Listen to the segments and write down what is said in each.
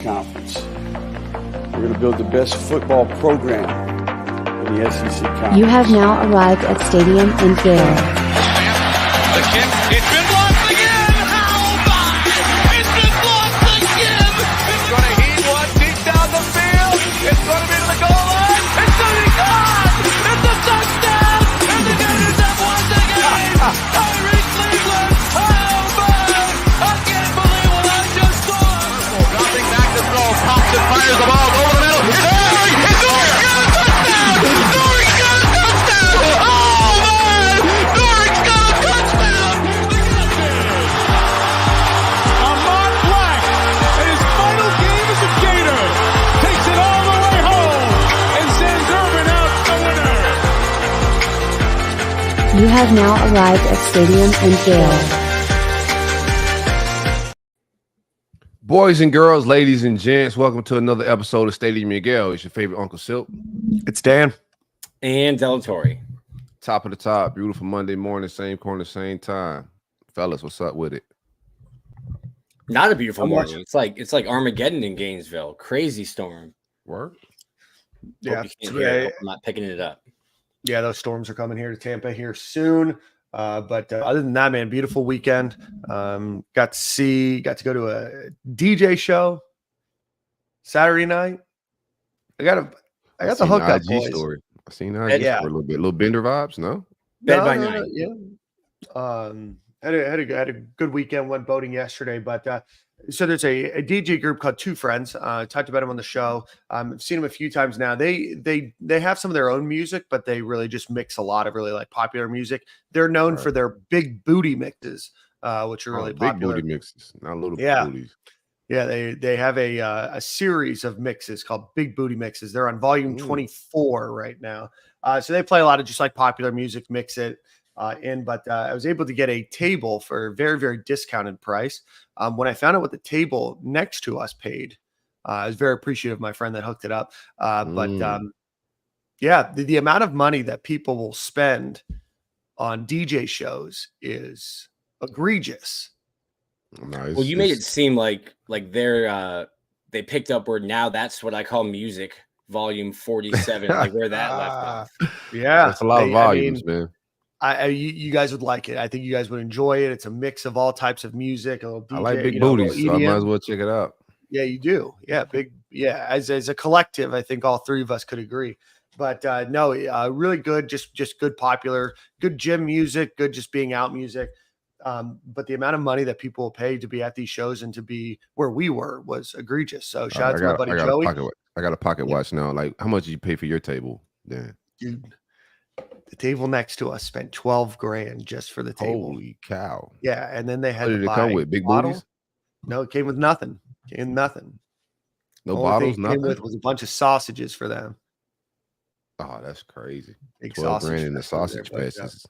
Conference. We're going to build the best football program in the SEC Conference. You have now arrived at Stadium in Gale. The kick, it's been blocked again! How about it? It's been blocked again! It's going to heat one deep down the field. It's going to be to the goal line. It's going to be gone! It's a touchdown! And the Gators have won the game! Tyree Cleveland! How about it? I can't believe what I just saw! Dropping back to throw. Thompson fires the ball over the middle. It's Norrie! It's Norrie! Got a touchdown! Norrie's got a touchdown! Oh, man! Norrie's got a touchdown! Ahmad Black, in his final game as a Gator, takes it all the way home and sends Urban out the winner. You have now arrived at Stadium in Gale. Boys and girls, ladies and gents, welcome to another episode of Stadium in Gale. It's your favorite Uncle Silk. It's Dan. And Delatorre. Top of the top, beautiful Monday morning, same corner, same time. Fellas, what's up with it? Not a beautiful morning. It's like Armageddon in Gainesville. Crazy storm. Work? Yeah, I'm not picking it up. Yeah, those storms are coming here to Tampa here soon. But other than that, man, beautiful weekend. Got to go to a DJ show Saturday night. I got the hookup, boys. Story. I seen the IG story a little bit. Little Bender vibes, no? Bed by night. Yeah. Had a good weekend. Went boating yesterday, but so there's a DJ group called Two Friends. Talked about them on the show. I've seen them a few times now. They have some of their own music, but they really just mix a lot of really like popular music. They're known for their big booty mixes, which are really popular. Big booty mixes, not little booties. Yeah, they have a series of mixes called Big Booty Mixes. They're on volume 24 right now. So they play a lot of just like popular music, mix it in. But I was able to get a table for a very, very discounted price. When I found out what the table next to us paid, I was very appreciative of my friend that hooked it up. But the amount of money that people will spend on DJ shows is egregious. Nice. Well, you made it seem like they're they picked up where now that's what I call music volume 47, like where that left off. Yeah, that's a lot of volumes, man. You guys would like it. I think you guys would enjoy it. It's a mix of all types of music. A little DJ, I like big booties, so I might as well check it out. Yeah, you do. Yeah, big. Yeah, as a collective, I think all three of us could agree. But really good. Just good popular, good gym music. Good just being out music. But the amount of money that people will pay to be at these shows and to be where we were was egregious. So shout out to my buddy Joey. I got a pocket watch now. Like, how much did you pay for your table? Dan? Dude, the table next to us spent $12,000 just for the table. Holy cow! Yeah, and then they had what did to it buy come with? Big bottle. booties? No, it came with nothing. No bottles, nothing. Came with was a bunch of sausages for them. Oh, that's crazy. Big $12,000 in the sausage patches.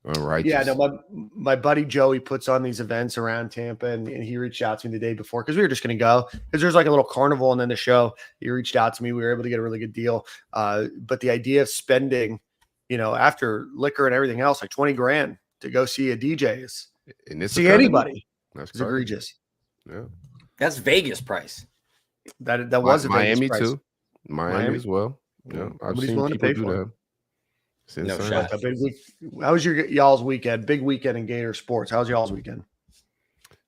Unrighteous. Yeah, no, my buddy Joey puts on these events around Tampa, and he reached out to me the day before because we were just going to go because there's like a little carnival and then the show. He reached out to me. We were able to get a really good deal. But the idea of spending, after liquor and everything else, like $20,000 to go see a DJ is see anybody. That's egregious. Yeah, that's Vegas price. That was a Miami Vegas price. too. Miami as well. Yeah, I've seen people do that. No shot. How was y'all's weekend? Big weekend in Gator sports. How was y'all's weekend?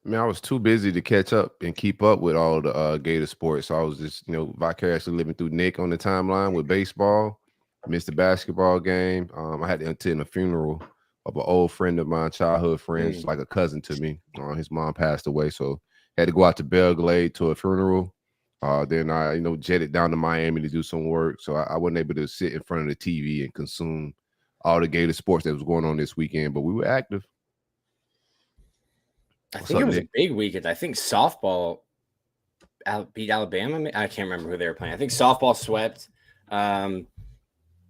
Man, I was too busy to catch up and keep up with all the Gator sports. So I was just, vicariously living through Nick on the timeline with baseball. Missed the basketball game. I had to attend a funeral of an old friend of mine, childhood friend, like a cousin to me. His mom passed away, so had to go out to Belgrade to a funeral. Then I, jetted down to Miami to do some work. So I wasn't able to sit in front of the TV and consume all the Gator sports that was going on this weekend, but we were active. I think it was a big weekend. I think softball beat Alabama. I can't remember who they were playing. I think softball swept.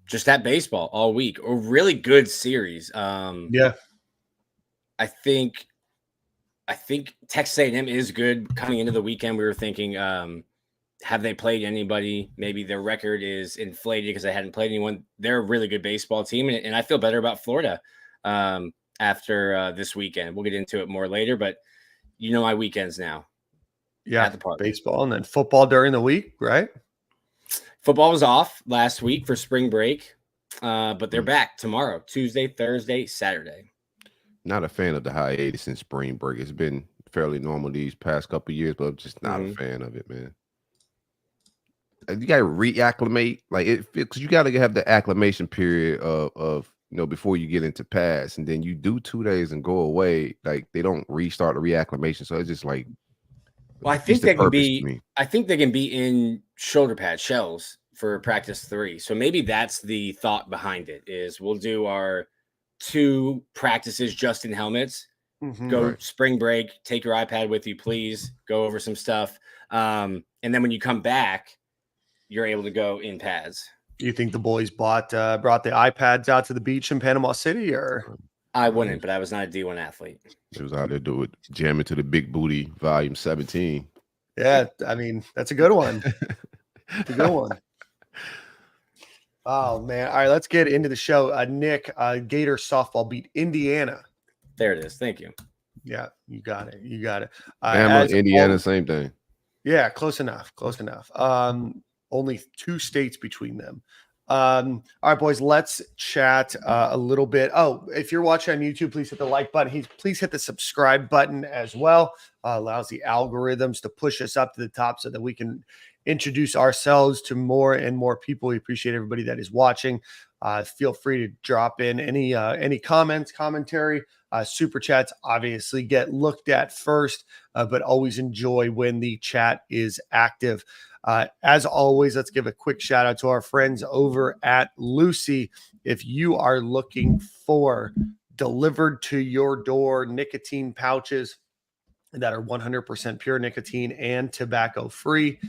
Just that baseball all week. A really good series. Yeah. I think Texas A&M is good coming into the weekend. We were thinking, have they played anybody? Maybe their record is inflated because they hadn't played anyone. They're a really good baseball team, and I feel better about Florida after this weekend. We'll get into it more later, but my weekends now. Yeah, at the park. baseball and then football during the week, right? Football was off last week for spring break, but they're back tomorrow, Tuesday, Thursday, Saturday. Not a fan of the hiatus in spring break. It's been fairly normal these past couple of years, but I'm just not a fan of it, man. You got to reacclimate, like it, because you got to have the acclimation period of before you get into pads, and then you do 2 days and go away. Like they don't restart the reacclimation, so it's just like. Well, I think they can be. I think they can be in shoulder pad shells for practice 3. So maybe that's the thought behind it. Is we'll do our 2 practices just in helmets. Go spring break. Take your iPad with you, please. Go over some stuff, and then when you come back, you're able to go in pads. You think the boys brought the iPads out to the beach in Panama City, or? I wouldn't, but I was not a D1 athlete. It was out there jamming to the Big Booty Volume 17. Yeah, I mean, that's a good one. It's a good one. Oh, man. All right, let's get into the show. Nick, Gator softball beat Indiana. There it is. Thank you. Yeah, you got it. You got it. Indiana, same thing. Yeah, close enough. Close enough. Only 2 states between them. All right, boys, let's chat a little bit. Oh, if you're watching on YouTube, please hit the like button. Please hit the subscribe button as well. Allows the algorithms to push us up to the top so that we can introduce ourselves to more and more people. We appreciate everybody that is watching. Feel free to drop in any comments, commentary. Super chats obviously get looked at first, but always enjoy when the chat is active. As always, let's give a quick shout out to our friends over at Lucy. If you are looking for delivered to your door nicotine pouches that are 100% pure nicotine and tobacco free,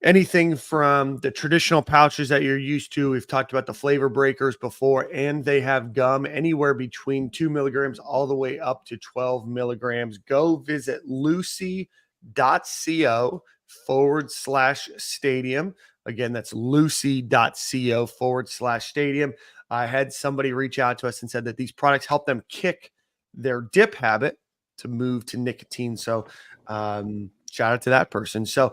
anything from the traditional pouches that you're used to. We've talked about the flavor breakers before, and they have gum anywhere between 2 milligrams all the way up to 12 milligrams. Go visit lucy.co/stadium. Again, that's lucy.co/stadium. I had somebody reach out to us and said that these products help them kick their dip habit to move to nicotine. So, shout out to that person. So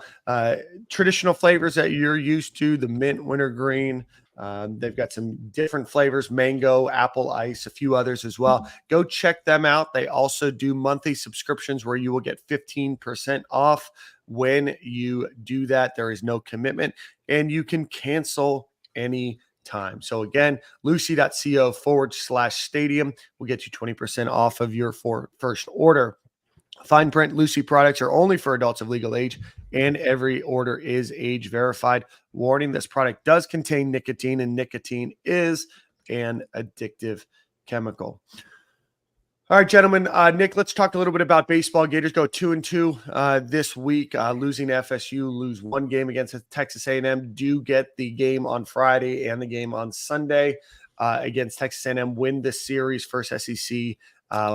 traditional flavors that you're used to, the mint, wintergreen. They've got some different flavors, mango, apple ice, a few others as well. Go check them out. They also do monthly subscriptions where you will get 15% off when you do that. There is no commitment and you can cancel any time. So again, lucy.co/stadium will get you 20% off of your first order. Fine print Lucy products are only for adults of legal age, and every order is age verified. Warning, this product does contain nicotine, and nicotine is an addictive chemical. All right, gentlemen. Nick, let's talk a little bit about baseball. Gators go 2-2 this week, losing FSU, lose 1 game against Texas A&M, do get the game on Friday and the game on Sunday against Texas A&M, win the series, first SEC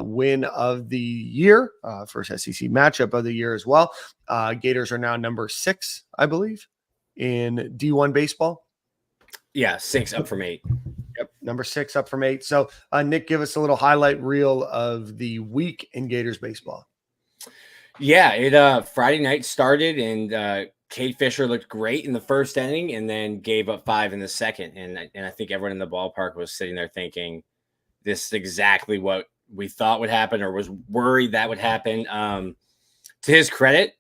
win of the year, first SEC matchup of the year as well. Gators are now number 6, I believe, in D1 baseball. Yeah, 6 up from 8. Yep, number 6 up from 8. So, Nick, give us a little highlight reel of the week in Gators baseball. Yeah, it Friday night started, and Kate Fisher looked great in the first inning, and then gave up 5 in the second. And I think everyone in the ballpark was sitting there thinking, this is exactly what we thought would happen, or was worried that would happen. To his credit,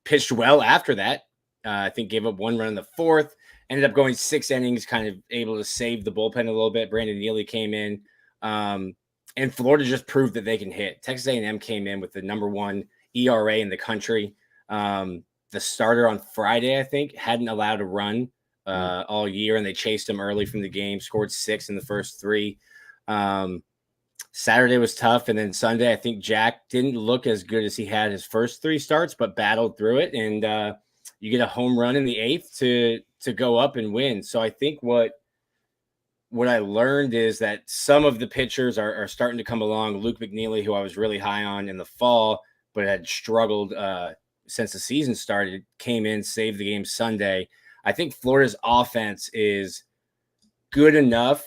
pitched well after that. I think gave up 1 run in the 4th. Ended up going 6 innings, kind of able to save the bullpen a little bit. Brandon Neely came in, and Florida just proved that they can hit. Texas A&M came in with the number 1 ERA in the country. The starter on Friday, I think, hadn't allowed a run all year, and they chased him early from the game. Scored 6 in the first 3. Saturday was tough, and then Sunday, I think Jack didn't look as good as he had his first 3 starts, but battled through it, and you get a home run in the 8th to go up and win. So I think what I learned is that some of the pitchers are starting to come along. Luke McNeely, who I was really high on in the fall, but had struggled since the season started, came in, saved the game Sunday. I think Florida's offense is good enough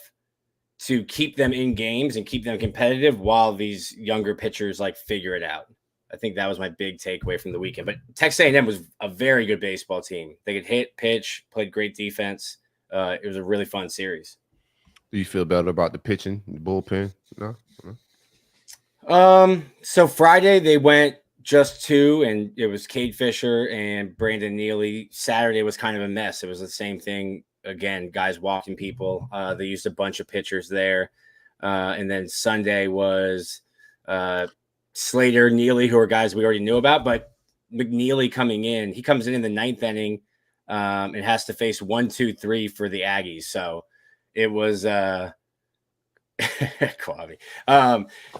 to keep them in games and keep them competitive while these younger pitchers figure it out. I think that was my big takeaway from the weekend. But Texas A&M was a very good baseball team. They could hit, pitch, played great defense. It was a really fun series. Do you feel better about the pitching, the bullpen? No. So Friday they went just 2, and it was Cade Fisher and Brandon Neely. Saturday was kind of a mess. It was the same thing again, guys walking people. They used a bunch of pitchers there. And then Sunday was Slater, Neely, who are guys we already knew about, but McNeely coming in, he comes in the 9th inning and has to face 1, 2, 3 for the Aggies. So it was Kwame.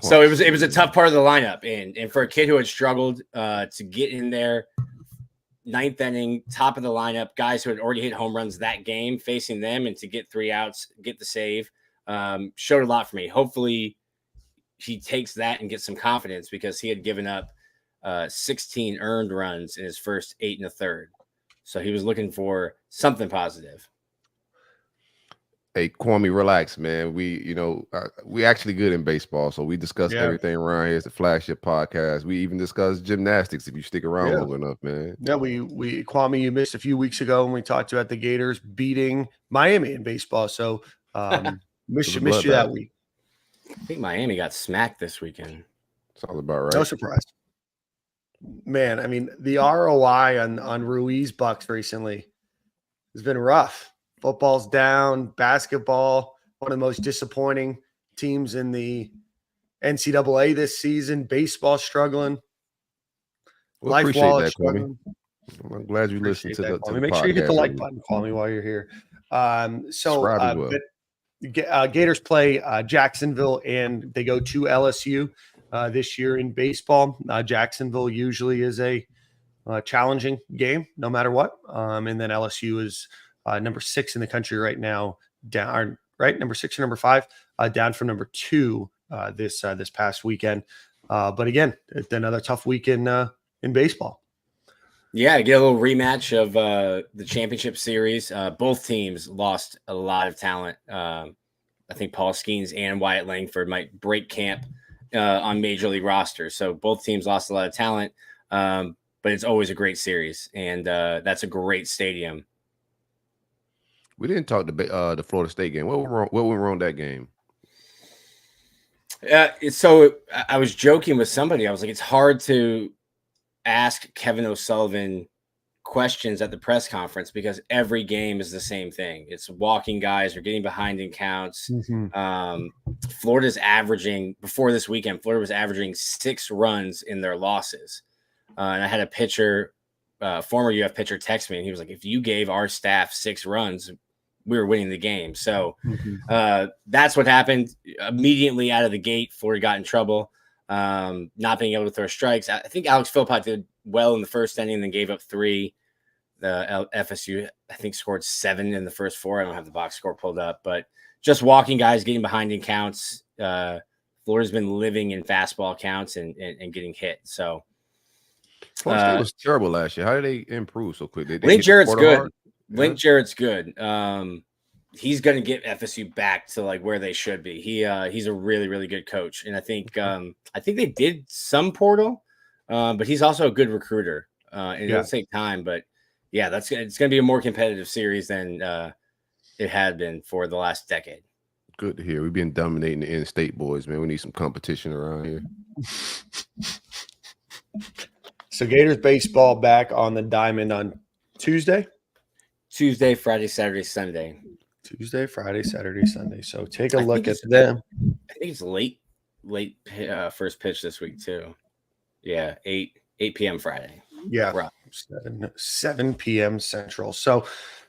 So it was a tough part of the lineup, and for a kid who had struggled to get in there, 9th inning, top of the lineup, guys who had already hit home runs that game, facing them, and to get 3 outs, get the save, showed a lot for me. Hopefully he takes that and gets some confidence, because he had given up 16 earned runs in his first 8 1/3. So he was looking for something positive. Hey, Kwame, relax, man. We actually good in baseball, so we discuss everything around here. It's a flagship podcast. We even discuss gymnastics if you stick around long enough, man. Yeah, we Kwame, you missed a few weeks ago when we talked about the Gators beating Miami in baseball. So missed you that week. I think Miami got smacked this weekend. Sounds about right. No surprise. Man, I mean, the ROI on Ruiz Bucks recently has been rough. Football's down, basketball, one of the most disappointing teams in the NCAA this season. Baseball struggling. Life Wallet struggling. I'm glad you listened to the Make sure you hit the like button, Kwame, while you're here. Gators play Jacksonville, and they go to LSU this year in baseball. Jacksonville usually is a challenging game, no matter what. And then LSU is number 6 in the country right now, down right number 6 or number 5, down from number 2 this past weekend. But again, it's another tough week in baseball. Yeah, to get a little rematch of the championship series. Both teams lost a lot of talent. I think Paul Skeens and Wyatt Langford might break camp on major league rosters. So both teams lost a lot of talent, but it's always a great series, and that's a great stadium. We didn't talk the Florida State game. What went wrong that game? So I was joking with somebody. I was like, it's hard to ask Kevin O'Sullivan questions at the press conference because every game is the same thing. It's walking guys or getting behind in counts. Mm-hmm. Florida's averaging, before this weekend, Florida was averaging 6 runs in their losses. And I had a pitcher, former UF pitcher, text me, and he was like, if you gave our staff 6 runs, we were winning the game. So that's what happened. Immediately out of the gate, Florida got in trouble, not being able to throw strikes. I think Alex Philpott did well in the first inning and then gave up 3. The FSU, I think, scored 7 in the first 4. I don't have the box score pulled up, but just walking guys, getting behind in counts. Florida's been living in fastball counts and getting hit. So Florida State was terrible last year. How did they improve so quick? Link Jarrett's good. Link Jarrett's good. He's going to get FSU back to like where they should be. He's a really, really good coach, and I think they did some portal, but he's also a good recruiter. And it'll take time, but yeah, it's going to be a more competitive series than it had been for the last decade. Good to hear. We've been dominating the in-state boys, man. We need some competition around here. So Gators baseball back on the diamond on Tuesday, Friday, Saturday, Sunday. Tuesday, Friday, Saturday, Sunday. So take a look at them. I think it's late first pitch this week too. Yeah, 8 p.m. Friday. Yeah, 7 p.m. Central. So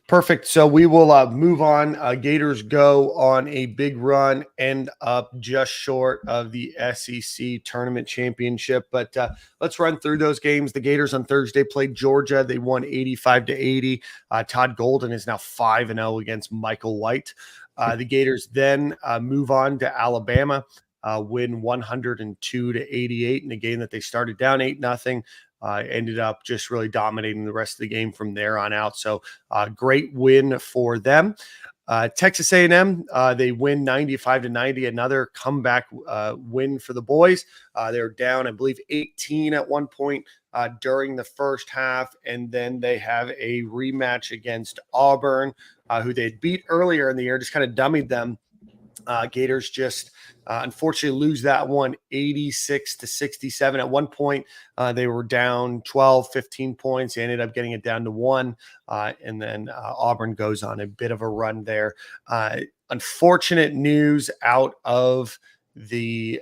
perfect. So we will move on. Gators go on a big run, end up just short of the SEC tournament championship. But let's run through those games. The Gators on Thursday played Georgia. They won 85-80. Todd Golden is now 5-0 against Michael White. The Gators then move on to Alabama, win 102-88 in a game that they started down 8-0. Ended up just really dominating the rest of the game from there on out. So great win for them. Texas A&M, they win 95-90, another comeback win for the boys. They were down, I believe, 18 at one point during the first half, and then they have a rematch against Auburn, who they had beat earlier in the year, just kind of dummied them. Gators just unfortunately lose that one 86-67. At one point, they were down 12, 15 points. They ended up getting it down to 1. And then Auburn goes on a bit of a run there. Unfortunate news out of the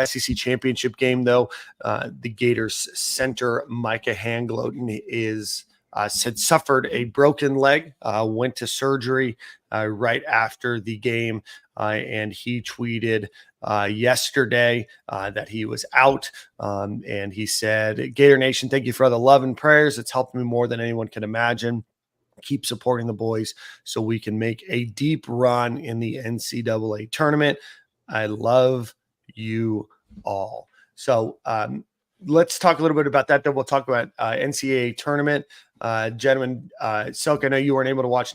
SEC championship game, though. The Gators center Micah Hangloten had suffered a broken leg, went to surgery right after the game, and he tweeted yesterday that he was out, and he said, "Gator Nation, thank you for all the love and prayers. It's helped me more than anyone can imagine. Keep supporting the boys so we can make a deep run in the NCAA tournament. I love you all." So let's talk a little bit about that. Then we'll talk about NCAA tournament. Gentlemen, Silk, I know you weren't able to watch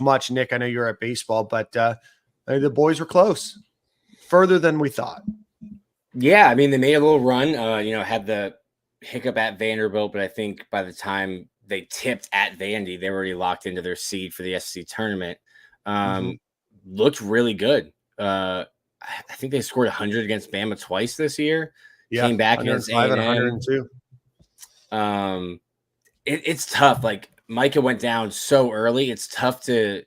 much. Nick, I know you're at baseball, but the boys were close, further than we thought. Yeah, I mean, they made a little run, had the hiccup at Vanderbilt, but I think by the time they tipped at Vandy, they were already locked into their seed for the SEC tournament. Looked really good. I think they scored 100 against Bama twice this year. Yeah, came back against A&M. 102. It's tough. Like, Micah went down so early. It's tough to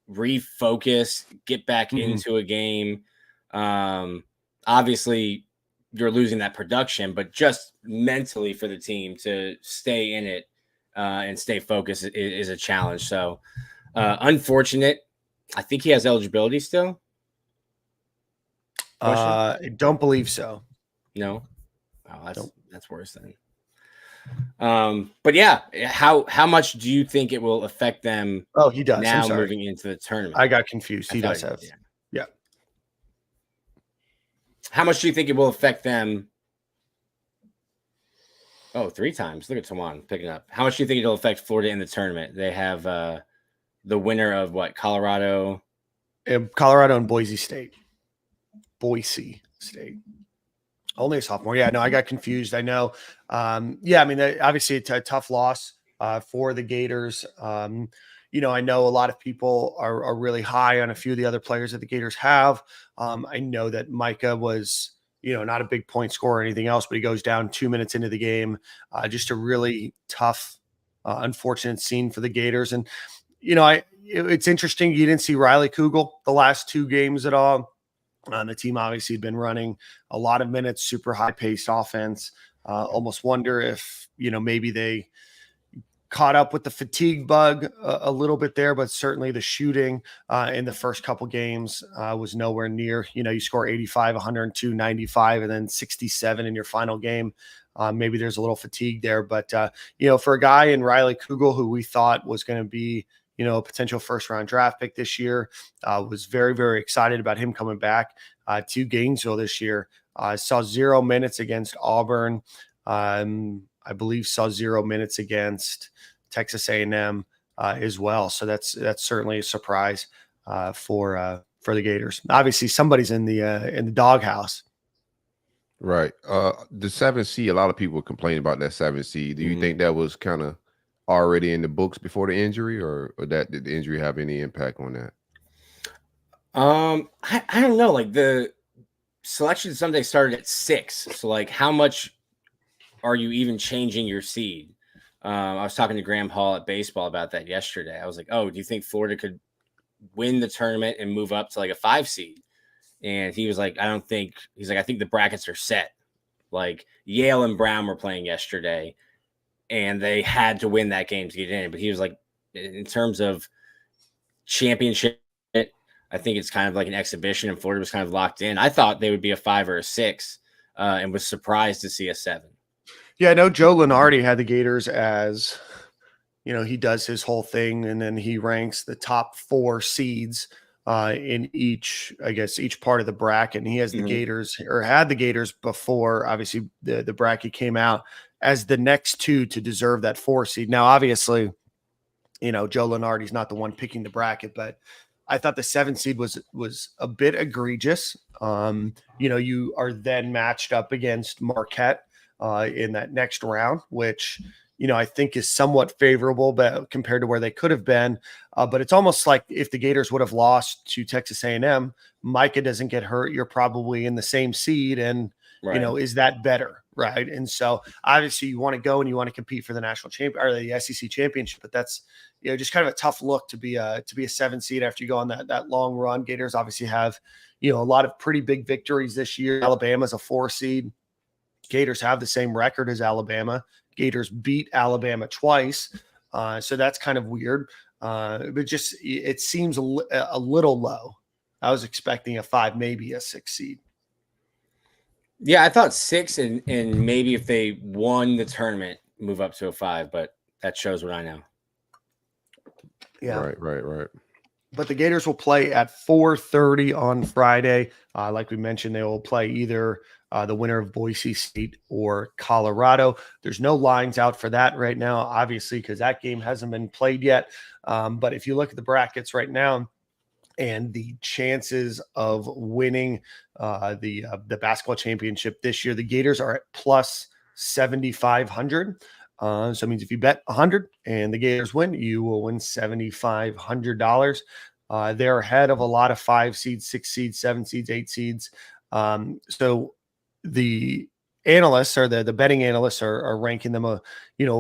refocus, get back into a game. Obviously, you're losing that production, but just mentally for the team to stay in it and stay focused is a challenge. So, unfortunate. I think he has eligibility still. I don't believe so. No. Oh, that's worse then. But yeah, how much do you think it will affect them? Oh, he does. Now moving into the tournament. I got confused. He does have. Yeah. How much do you think it will affect them? Oh, 3 times. Look at Tawan picking up. How much do you think it'll affect Florida in the tournament? They have the winner of what? Colorado and Boise State. Only a sophomore. Yeah, no, I got confused. I know. I mean, obviously it's a tough loss for the Gators. I know a lot of people are really high on a few of the other players that the Gators have. I know that Micah was, not a big point scorer or anything else, but he goes down 2 minutes into the game. Just a really tough, unfortunate scene for the Gators. And, it's interesting. You didn't see Riley Kugel the last 2 games at all. The team obviously had been running a lot of minutes, super high-paced offense. Almost wonder if, maybe they caught up with the fatigue bug a little bit there, but certainly the shooting in the first couple games was nowhere near. You score 85, 102, 95, and then 67 in your final game. Maybe there's a little fatigue there. But, for a guy in Riley Kugel, who we thought was going to be, a potential first-round draft pick this year, was very, very excited about him coming back to Gainesville this year. Saw 0 minutes against Auburn. I believe saw 0 minutes against Texas A&M as well. So that's certainly a surprise for the Gators. Obviously, somebody's in the doghouse. Right. The 7th seed, a lot of people complain about that 7th seed. Do you think that was kind of already in the books before the injury, or did the injury have any impact on that? I don't know. Like, the selection Sunday started at 6. So, like, how much are you even changing your seed? I was talking to Graham Hall at baseball about that yesterday. I was like, oh, do you think Florida could win the tournament and move up to like a 5 seed? And he was like, I think the brackets are set. Like, Yale and Brown were playing yesterday, and they had to win that game to get in. But he was like, in terms of championship, I think it's kind of like an exhibition, and Florida was kind of locked in. I thought they would be a 5 or a 6, and was surprised to see a 7. Yeah, I know Joe Lunardi had the Gators as, he does his whole thing, and then he ranks the top 4 seeds in each part of the bracket. And he has the Gators, or had the Gators before, obviously, the bracket came out, as the next 2 to deserve that 4 seed. Now, obviously, Joe Lenardi's not the one picking the bracket, but I thought the 7 seed was a bit egregious. You are then matched up against Marquette in that next round, which, I think is somewhat favorable but compared to where they could have been. But it's almost like if the Gators would have lost to Texas A&M, Micah doesn't get hurt, you're probably in the same seed. And, is that better? Right. And so obviously you want to go and you want to compete for the national champion or the SEC championship, but that's, just kind of a tough look to be a 7 seed after you go on that long run. Gators obviously have, a lot of pretty big victories this year. Alabama's a 4 seed. Gators have the same record as Alabama. Gators beat Alabama twice. So that's kind of weird. But just, it seems a little low. I was expecting a 5, maybe a 6 seed. Yeah, I thought 6 and maybe if they won the tournament, move up to a 5, but that shows what I know. Yeah. Right. But the Gators will play at 4:30 on Friday. Like we mentioned, they will play either the winner of Boise State or Colorado. There's no lines out for that right now, obviously, because that game hasn't been played yet. But if you look at the brackets right now and the chances of winning the basketball championship this year, the Gators are at plus 7,500. So it means if you bet 100 and the Gators win, you will win $7,500. They're ahead of a lot of 5 seeds, 6 seeds, 7 seeds, 8 seeds. So the analysts or the betting analysts are ranking them a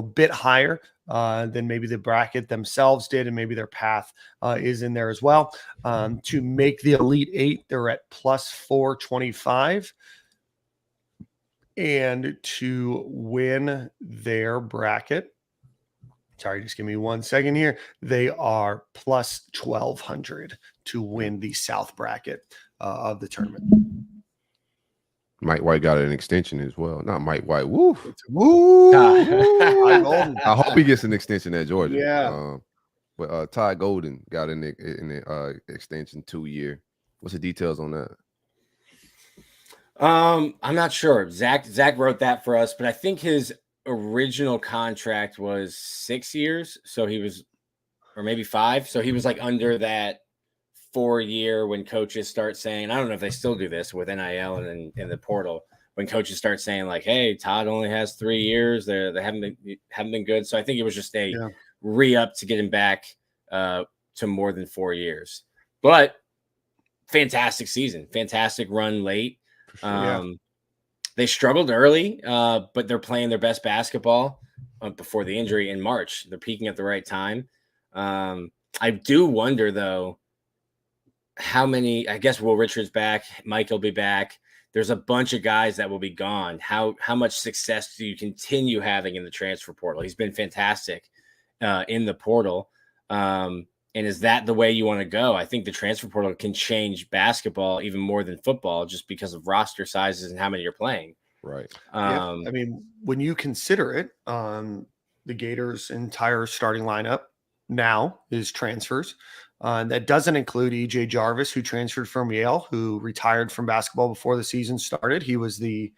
bit higher than maybe the bracket themselves did, and maybe their path is in there as well. To make the Elite 8, they're at plus 425. And to win their bracket, sorry, just give me 1 second here. They are plus 1,200 to win the South bracket of the tournament. Mike White got an extension as well. Not Mike White. Woo. Woo. I hope he gets an extension at Georgia. Yeah. But Ty Golden got an extension 2-year. What's the details on that? I'm not sure. Zach wrote that for us, but I think his original contract was 6 years. So he was, or maybe 5. So he was like under that 4-year when coaches start saying, I don't know if they still do this with NIL and in the portal, when coaches start saying like, hey, Todd only has 3 years. They haven't been good. So I think it was just a re-up to get him back to more than 4 years. But fantastic season, fantastic run late. Sure, They struggled early, but they're playing their best basketball before the injury in March. They're peaking at the right time. I do wonder, though, how many – I guess Will Richards back. Mike will be back. There's a bunch of guys that will be gone. How much success do you continue having in the transfer portal? He's been fantastic in the portal. And is that the way you want to go? I think the transfer portal can change basketball even more than football just because of roster sizes and how many you're playing. Right. I mean, when you consider it, the Gators' entire starting lineup now is transfers. That doesn't include E.J. Jarvis, who transferred from Yale, who retired from basketball before the season started. He was the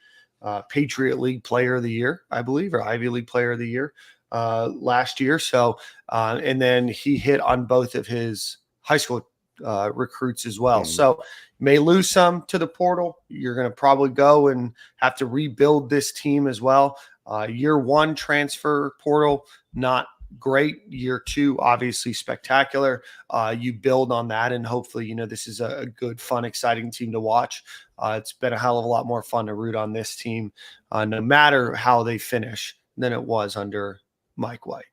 Patriot League Player of the Year, I believe, or Ivy League Player of the Year last year. So, and then he hit on both of his high school recruits as well. So may lose some to the portal. You're going to probably go and have to rebuild this team as well. Year 1 transfer portal, not great. Year 2, obviously spectacular. You build on that, and hopefully, this is a good, fun, exciting team to watch. It's been a hell of a lot more fun to root on this team, no matter how they finish, than it was under Mike White.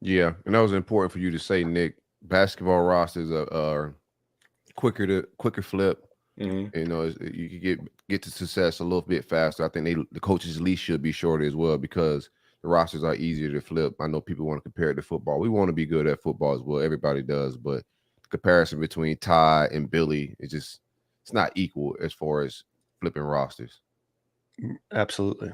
Yeah, and that was important for you to say, Nick. Basketball rosters are quicker flip. Mm-hmm. You can get to success a little bit faster. I think the coaches' leash should be shorter as well because the rosters are easier to flip. I know people want to compare it to football. We want to be good at football as well. Everybody does, but the comparison between Ty and Billy it's not equal as far as flipping rosters. Absolutely.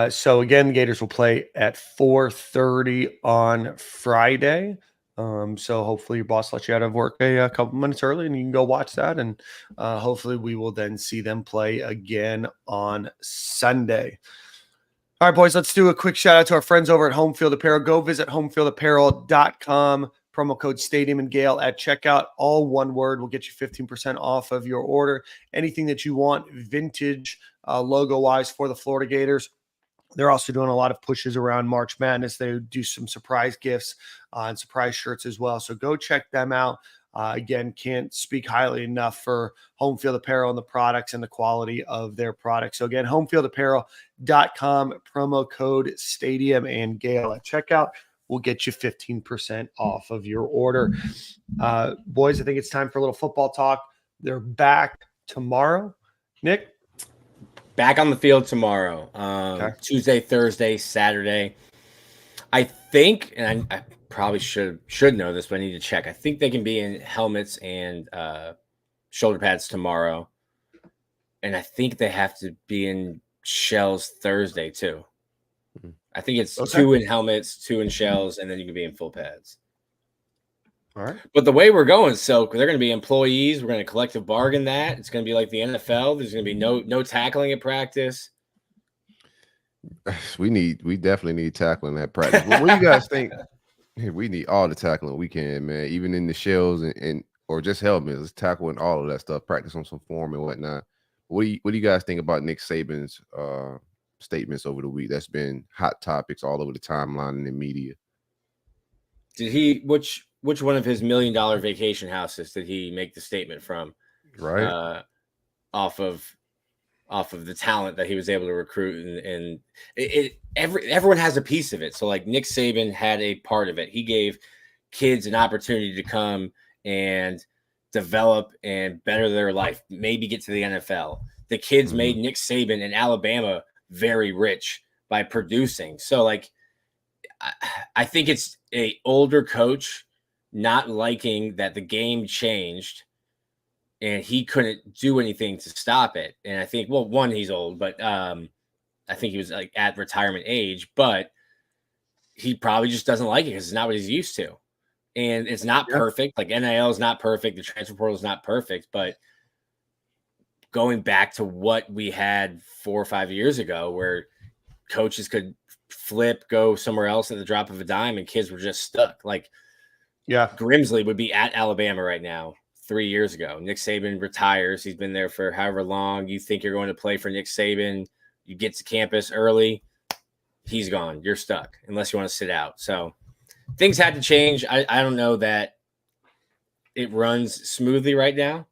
So again, the Gators will play at 4:30 on Friday. So hopefully your boss lets you out of work a couple minutes early and you can go watch that. And hopefully we will then see them play again on Sunday. All right, boys, let's do a quick shout out to our friends over at Home Field Apparel. Go visit homefieldapparel.com. Promo code Stadium and Gale at checkout. All one word will get you 15% off of your order. Anything that you want vintage logo-wise for the Florida Gators. They're also doing a lot of pushes around March Madness. They do some surprise gifts and surprise shirts as well. So go check them out. Again, can't speak highly enough for Home Field Apparel and the products and the quality of their products. So again, homefieldapparel.com, promo code Stadium and Gale at checkout will get you 15% off of your order. Boys, I think it's time for a little football talk. They're back tomorrow. Nick? Back on the field tomorrow. Okay. Tuesday, Thursday, Saturday. I think, and I probably should know this, but I need to check. I think they can be in helmets and shoulder pads tomorrow. And I think they have to be in shells Thursday too. I think it's 2 in helmets, 2 in shells, and then you can be in full pads. All right. But the way we're going, so they're going to be employees. We're going to collective bargain that. It's going to be like the NFL. There's going to be no tackling at practice. We definitely need tackling at practice. What do you guys think? We need all the tackling we can, man. Even in the shells and or just helmets. Let's tackle in all of that stuff. Practice on some form and whatnot. What do you guys think about Nick Saban's statements over the week? That's been hot topics all over the timeline and the media. Did he which one of his $1 million vacation houses did he make the statement from? Right. Off of the talent that he was able to recruit, and everyone has a piece of it. So like Nick Saban had a part of it. He gave kids an opportunity to come and develop and better their life, maybe get to the NFL. The kids made Nick Saban in Alabama very rich by producing. So like, I think it's a older coach not liking that the game changed and he couldn't do anything to stop it. And I think, well, one, he's old, but I think he was like at retirement age, but he probably just doesn't like it because it's not what he's used to. And it's not perfect. Like NIL is not perfect. The transfer portal is not perfect, but going back to what we had 4 or 5 years ago where coaches could flip, go somewhere else at the drop of a dime and kids were just stuck. Like, Grimsley would be at Alabama right now 3 years ago. Nick Saban retires. He's been there for however long. You think you're going to play for Nick Saban. You get to campus early. He's gone. You're stuck unless you want to sit out. So things had to change. I don't know that it runs smoothly right now.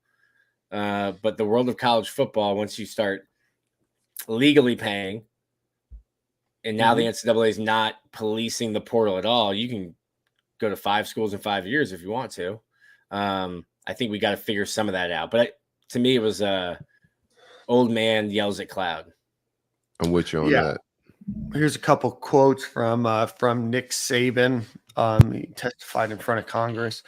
But the world of college football, once you start legally paying, and now the NCAA is not policing the portal at all, you can go to 5 schools in 5 years if you want to. I think we got to figure some of that out. But to me, it was old man yells at cloud. I'm with you on that. Here's a couple quotes from Nick Saban. He testified in front of Congress.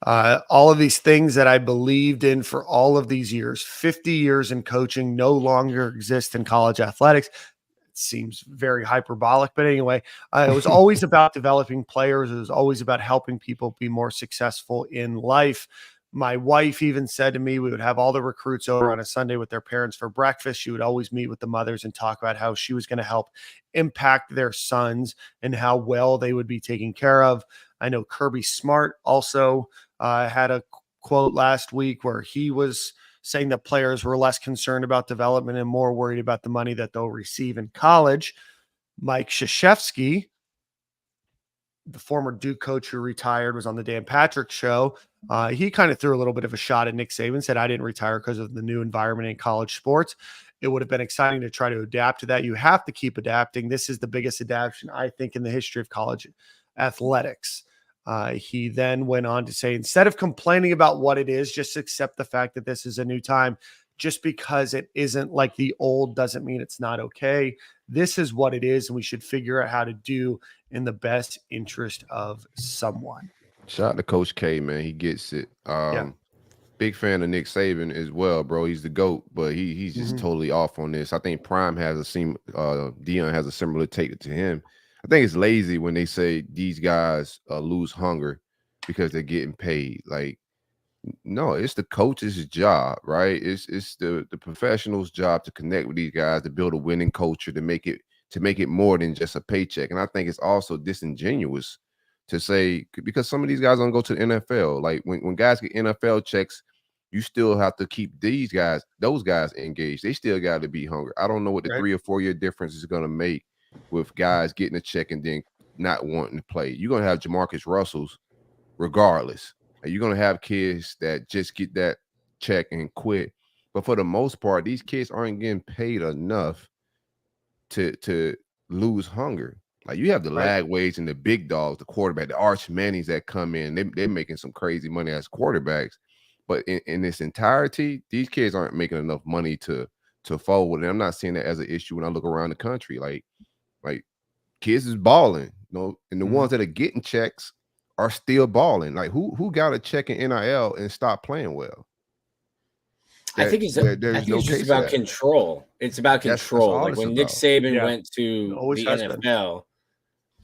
All of these things that I believed in for all of these years, 50 years in coaching, no longer exist in college athletics. It seems very hyperbolic, but anyway, it was always about developing players. It was always about helping people be more successful in life. My wife even said to me, we would have all the recruits over on a Sunday with their parents for breakfast. She would always meet with the mothers and talk about how she was going to help impact their sons and how well they would be taken care of. I know Kirby Smart also had a quote last week where he was saying that players were less concerned about development and more worried about the money that they'll receive in college. Mike Krzyzewski, the former Duke coach who retired, was on the Dan Patrick show. He kind of threw a little bit of a shot at Nick Saban, said, I didn't retire because of the new environment in college sports. It would have been exciting to try to adapt to that. You have to keep adapting. This is the biggest adaptation, I think, in the history of college athletics. He then went on to say, instead of complaining about what it is, just accept the fact that this is a new time. Just because it isn't like the old doesn't mean it's not okay. This is what it is, and we should figure out how to do in the best interest of someone. Shout out to Coach K, man. He gets it. Big fan of Nick Saban as well, bro. He's the GOAT, but he's just totally off on this. I think Prime has Dion has a similar take to him. I think it's lazy when they say these guys lose hunger because they're getting paid. Like, no, it's the coach's job, right? It's the professional's job to connect with these guys, to build a winning culture, to make it to make it more than just a paycheck. And I think it's also disingenuous to say, because some of these guys don't go to the NFL. Like when guys get NFL checks, you still have to keep those guys engaged. They still got to be hungry. I don't know what the 3 or 4 year difference is going to make with guys getting a check and then not wanting to play. You're going to have Jamarcus Russells regardless. And you're going to have kids that just get that check and quit. But for the most part, these kids aren't getting paid enough to lose hunger. Like you have the Lagways and the big dogs, the quarterback, the Arch Mannings that come in. They're making some crazy money as quarterbacks. But in its entirety, these kids aren't making enough money to forward. And I'm not seeing that as an issue when I look around the country. Like kids is balling, and the ones that are getting checks are still balling. Like who got a check in NIL and stopped playing well? I think it's just about control. It's about control. Like when Nick Saban went to the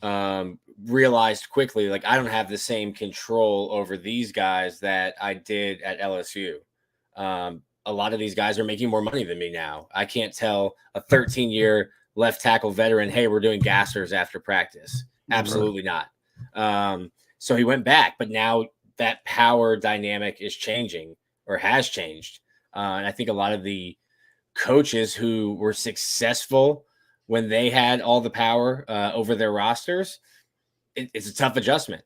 NFL, realized quickly, like, I don't have the same control over these guys that I did at LSU. A lot of these guys are making more money than me now. I can't tell a 13-year left tackle veteran, hey, we're doing gassers after practice. Absolutely not. So he went back, but now that power dynamic is changing or has changed. And I think a lot of the coaches who were successful when they had all the power over their rosters, it's a tough adjustment.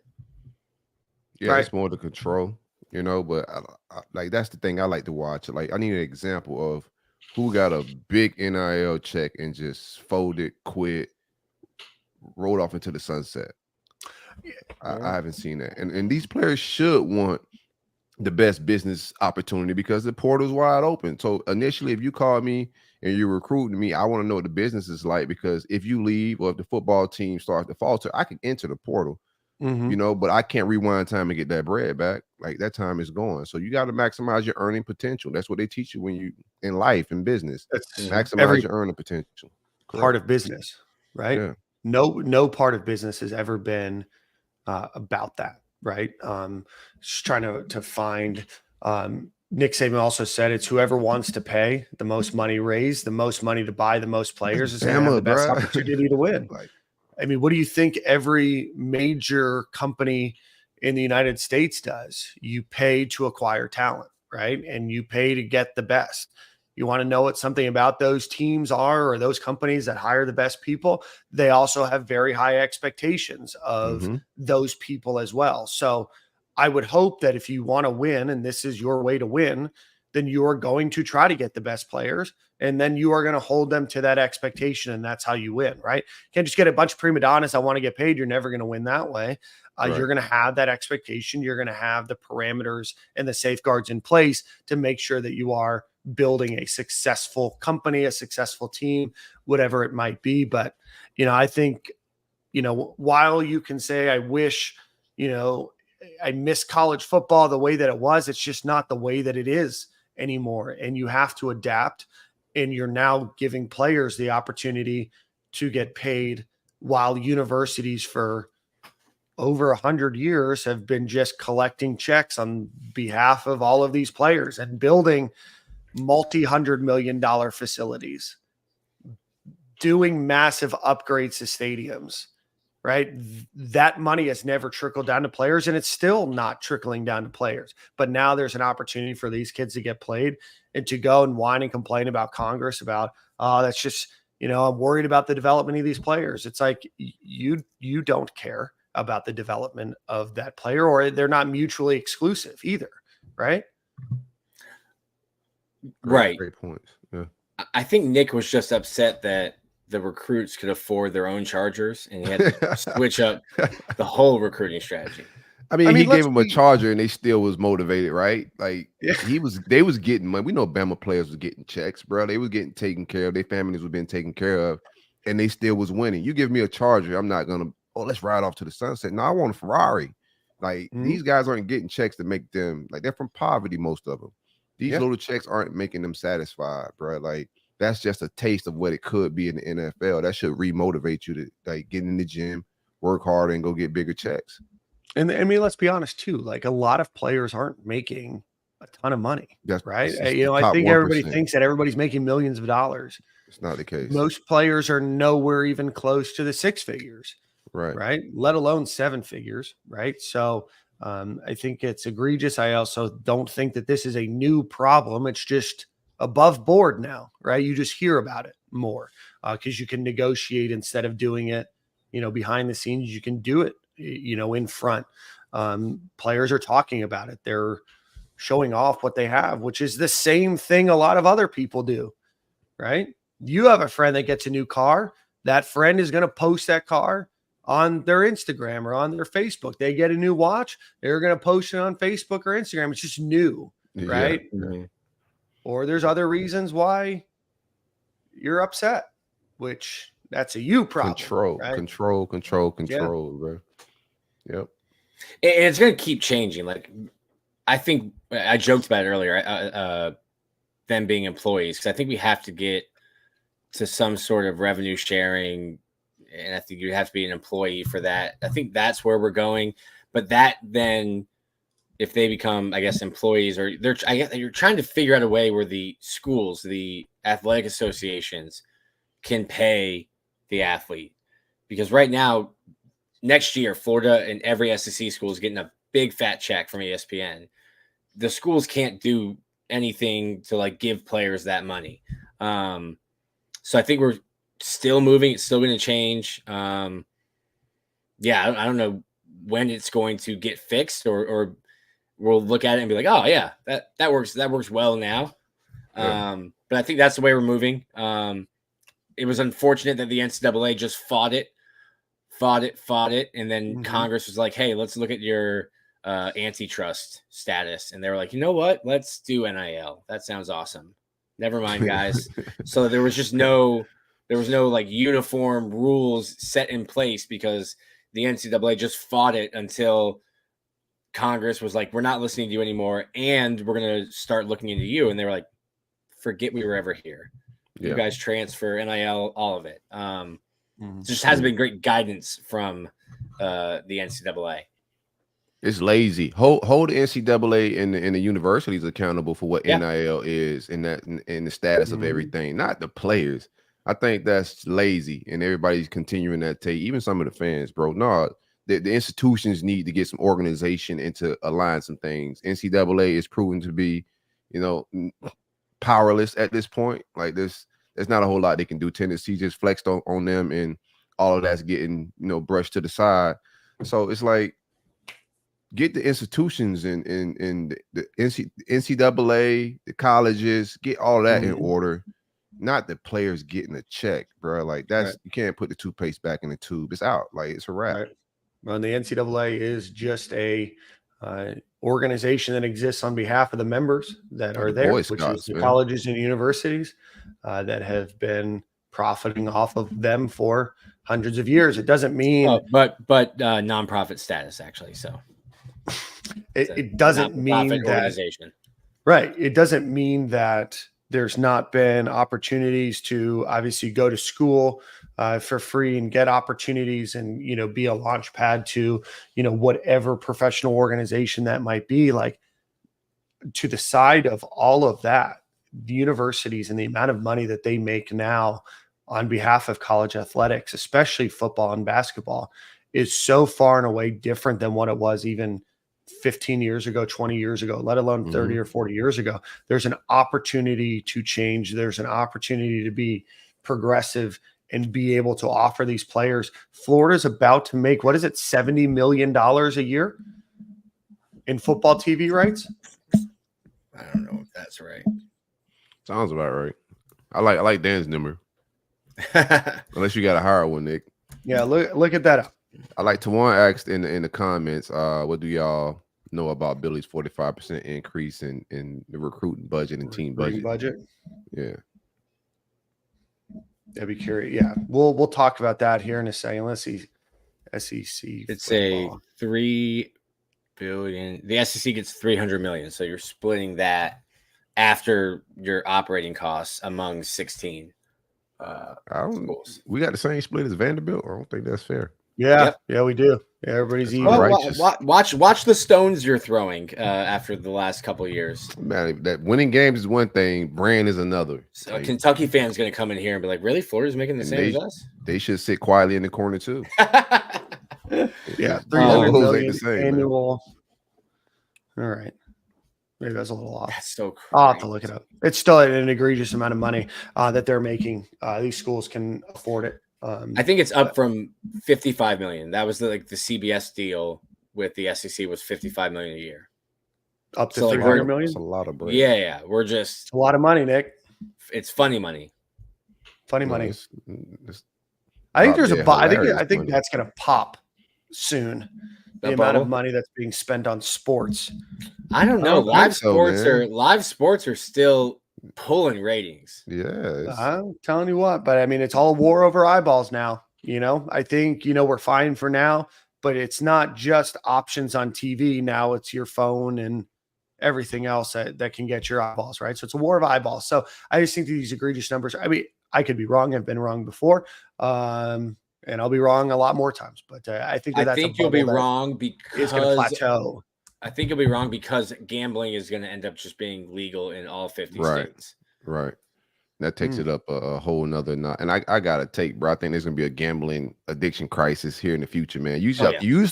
Yeah, it's more the control, but I, like that's the thing I like to watch. Like I need an example of who got a big NIL check and just folded, quit, rolled off into the sunset. I haven't seen that. And these players should want the best business opportunity because the portal's wide open. So initially, if you call me and you're recruiting me, I want to know what the business is like, because if you leave or if the football team starts to falter, I can enter the portal, but I can't rewind time and get that bread back. Like that time is gone. So you got to maximize your earning potential. That's what they teach you when you in life and business. Maximize your earning potential. Part of business, right? Yeah. No part of business has ever been about that. Right. Just trying to find Nick Saban also said it's whoever wants to pay the most money raised, the most money to buy the most players is going to have the best opportunity to win. I mean, what do you think every major company in the United States does? You pay to acquire talent, right? And you pay to get the best. You want to know what something about those teams are, or those companies that hire the best people? They also have very high expectations of those people as well. So I would hope that if you want to win, and this is your way to win, then you are going to try to get the best players, and then you are going to hold them to that expectation, and that's how you win, right? You can't just get a bunch of prima donnas. I want to get paid. You're never going to win that way. You're going to have that expectation. You're going to have the parameters and the safeguards in place to make sure that you are building a successful company, a successful team, whatever it might be. But, I think, while you can say, I wish, I miss college football the way that it was, it's just not the way that it is anymore. And you have to adapt, and you're now giving players the opportunity to get paid, while universities for over 100 years have been just collecting checks on behalf of all of these players and building multi-$100 million facilities, doing massive upgrades to stadiums, right? That money has never trickled down to players, and it's still not trickling down to players. But now there's an opportunity for these kids to get played, and to go and whine and complain about Congress about, that's just, I'm worried about the development of these players. It's like, you don't care about the development of that player, or they're not mutually exclusive either, right? Right. Great points. Yeah. I think Nick was just upset that the recruits could afford their own chargers, and he had to switch up the whole recruiting strategy. I mean, he gave them a charger and they still was motivated, right? Like they was getting money. We know Bama players was getting checks, bro. They was getting taken care of. Their families were being taken care of, and they still was winning. You give me a charger, I'm not gonna, let's ride off to the sunset. No, I want a Ferrari. Like these guys aren't getting checks to make them, like, they're from poverty, most of them. These little checks aren't making them satisfied, bro. Like, that's just a taste of what it could be in the NFL. That should remotivate you to, like, get in the gym, work harder, and go get bigger checks. And I mean, let's be honest too. Like, a lot of players aren't making a ton of money, right? I think 1%. everybody thinks that everybody's making millions of dollars. It's not the case. Most players are nowhere even close to the 6 figures, right? Let alone 7 figures, right? So I think it's egregious. I also don't think that this is a new problem. It's just above board now, right? You just hear about it more because you can negotiate instead of doing it, behind the scenes. You can do it, in front. Players are talking about it. They're showing off what they have, which is the same thing a lot of other people do, right? You have a friend that gets a new car. That friend is going to post that car on their Instagram or on their Facebook. They get a new watch. They're going to post it on Facebook or Instagram. It's just new, right? Yeah. Or there's other reasons why you're upset, which that's a you problem. Control, bro. Yep. And it's going to keep changing. Like, I think I joked about it earlier, them being employees, because I think we have to get to some sort of revenue sharing, and I think you have to be an employee for that. I think that's where we're going. But that then, if they become, I guess, employees, or you're trying to figure out a way where the schools, the athletic associations, can pay the athlete, because right now, next year, Florida and every SEC school is getting a big fat check from ESPN. The schools can't do anything to like give players that money. So I think we're still moving. It's still going to change. I don't know when it's going to get fixed, or we'll look at it and be like, oh yeah, that works. That works well now. Yeah. But I think that's the way we're moving. It was unfortunate that the NCAA just fought it. And then Congress was like, hey, let's look at your antitrust status. And they were like, you know what? Let's do NIL. That sounds awesome. Never mind, guys. So there was no like uniform rules set in place because the NCAA just fought it until Congress was like, we're not listening to you anymore, and we're going to start looking into you. And they were like, forget we were ever here. You guys transfer NIL, all of it. Just hasn't been great guidance from the NCAA. It's lazy. Hold the NCAA and the universities accountable for what NIL is and the status of everything, not the players. I think that's lazy, and everybody's continuing that take. Even some of the fans, bro. No, the institutions need to get some organization and to align some things. NCAA is proven to be, powerless at this point. Like there's not a whole lot they can do. Tennessee just flexed on them, and all of that's getting brushed to the side. So it's like, get the institutions and the NCAA, the colleges, get all that in order. Not the players getting a check, bro. Like that's You can't put the toothpaste back in the tube. It's out. Like it's a wrap. Right. Well, the NCAA is just a organization that exists on behalf of the members that are there, which is the colleges and universities that have been profiting off of them for hundreds of years. It doesn't mean, but nonprofit status actually. So it doesn't mean that organization. Right. It doesn't mean that there's not been opportunities to obviously go to school for free and get opportunities and, be a launch pad to, whatever professional organization that might be. Like, to the side of all of that, the universities and the amount of money that they make now on behalf of college athletics, especially football and basketball, is so far and away different than what it was even 15 years ago, 20 years ago, let alone 30 or 40 years ago. There's an opportunity to change. There's an opportunity to be progressive and be able to offer these players. Florida's about to make, what is it, $70 million a year in football TV rights? I don't know if that's right. Sounds about right. I like Dan's number. Unless you got a higher one, Nick. Yeah, look at that up. I like Tawan asked in the comments, what do y'all know about Billy's 45% increase in the recruiting budget and team budget? Yeah. I'd be curious. Yeah, we'll talk about that here in a second. Let's see. SEC. It's football. a $3 billion. The SEC gets $300 million, so you're splitting that after your operating costs among 16 schools. We got the same split as Vanderbilt. I don't think that's fair. Yeah, yeah, we do. Yeah, everybody's That's even. all Well, righteous. watch the stones you're throwing after the last couple of years. Man, that winning games is one thing, brand is another. So a Kentucky fan's going to come in here and be like, "Really, Florida's making the same as us?" They should sit quietly in the corner too. Yeah, All 300 those ain't million the same, man. annual. All right, maybe that's a little off. That's so crazy. I'll have to look it up. It's still an egregious amount of money that they're making. These schools can afford it. I think it's up from 55 million. That was the CBS deal with the SEC was 55 million a year. Up to So, like, 300 million. That's a lot of bread. Yeah. We're just It's a lot of money, Nick. it's funny money. Funny No, money. it's I think top there's tier, I think hilarious money. that's going to pop soon. The A amount of bubble? money that's being spent on sports. I don't know. don't think so, man. Live sports are still pulling ratings. Yeah, I'm telling you what, but I mean, it's all war over eyeballs now. I think, we're fine for now, but it's not just options on TV. Now it's your phone and everything else that can get your eyeballs, right? So it's a war of eyeballs. So I just think these egregious numbers, I mean, I could be wrong. I've been wrong before. And I'll be wrong a lot more times, but I think that's you'll be wrong because it's going to plateau. I think you'll be wrong because gambling is going to end up just being legal in all 50 states. right. That takes it up a whole nother notch. And I got to take, bro. I think there's going to be a gambling addiction crisis here in the future, man. You used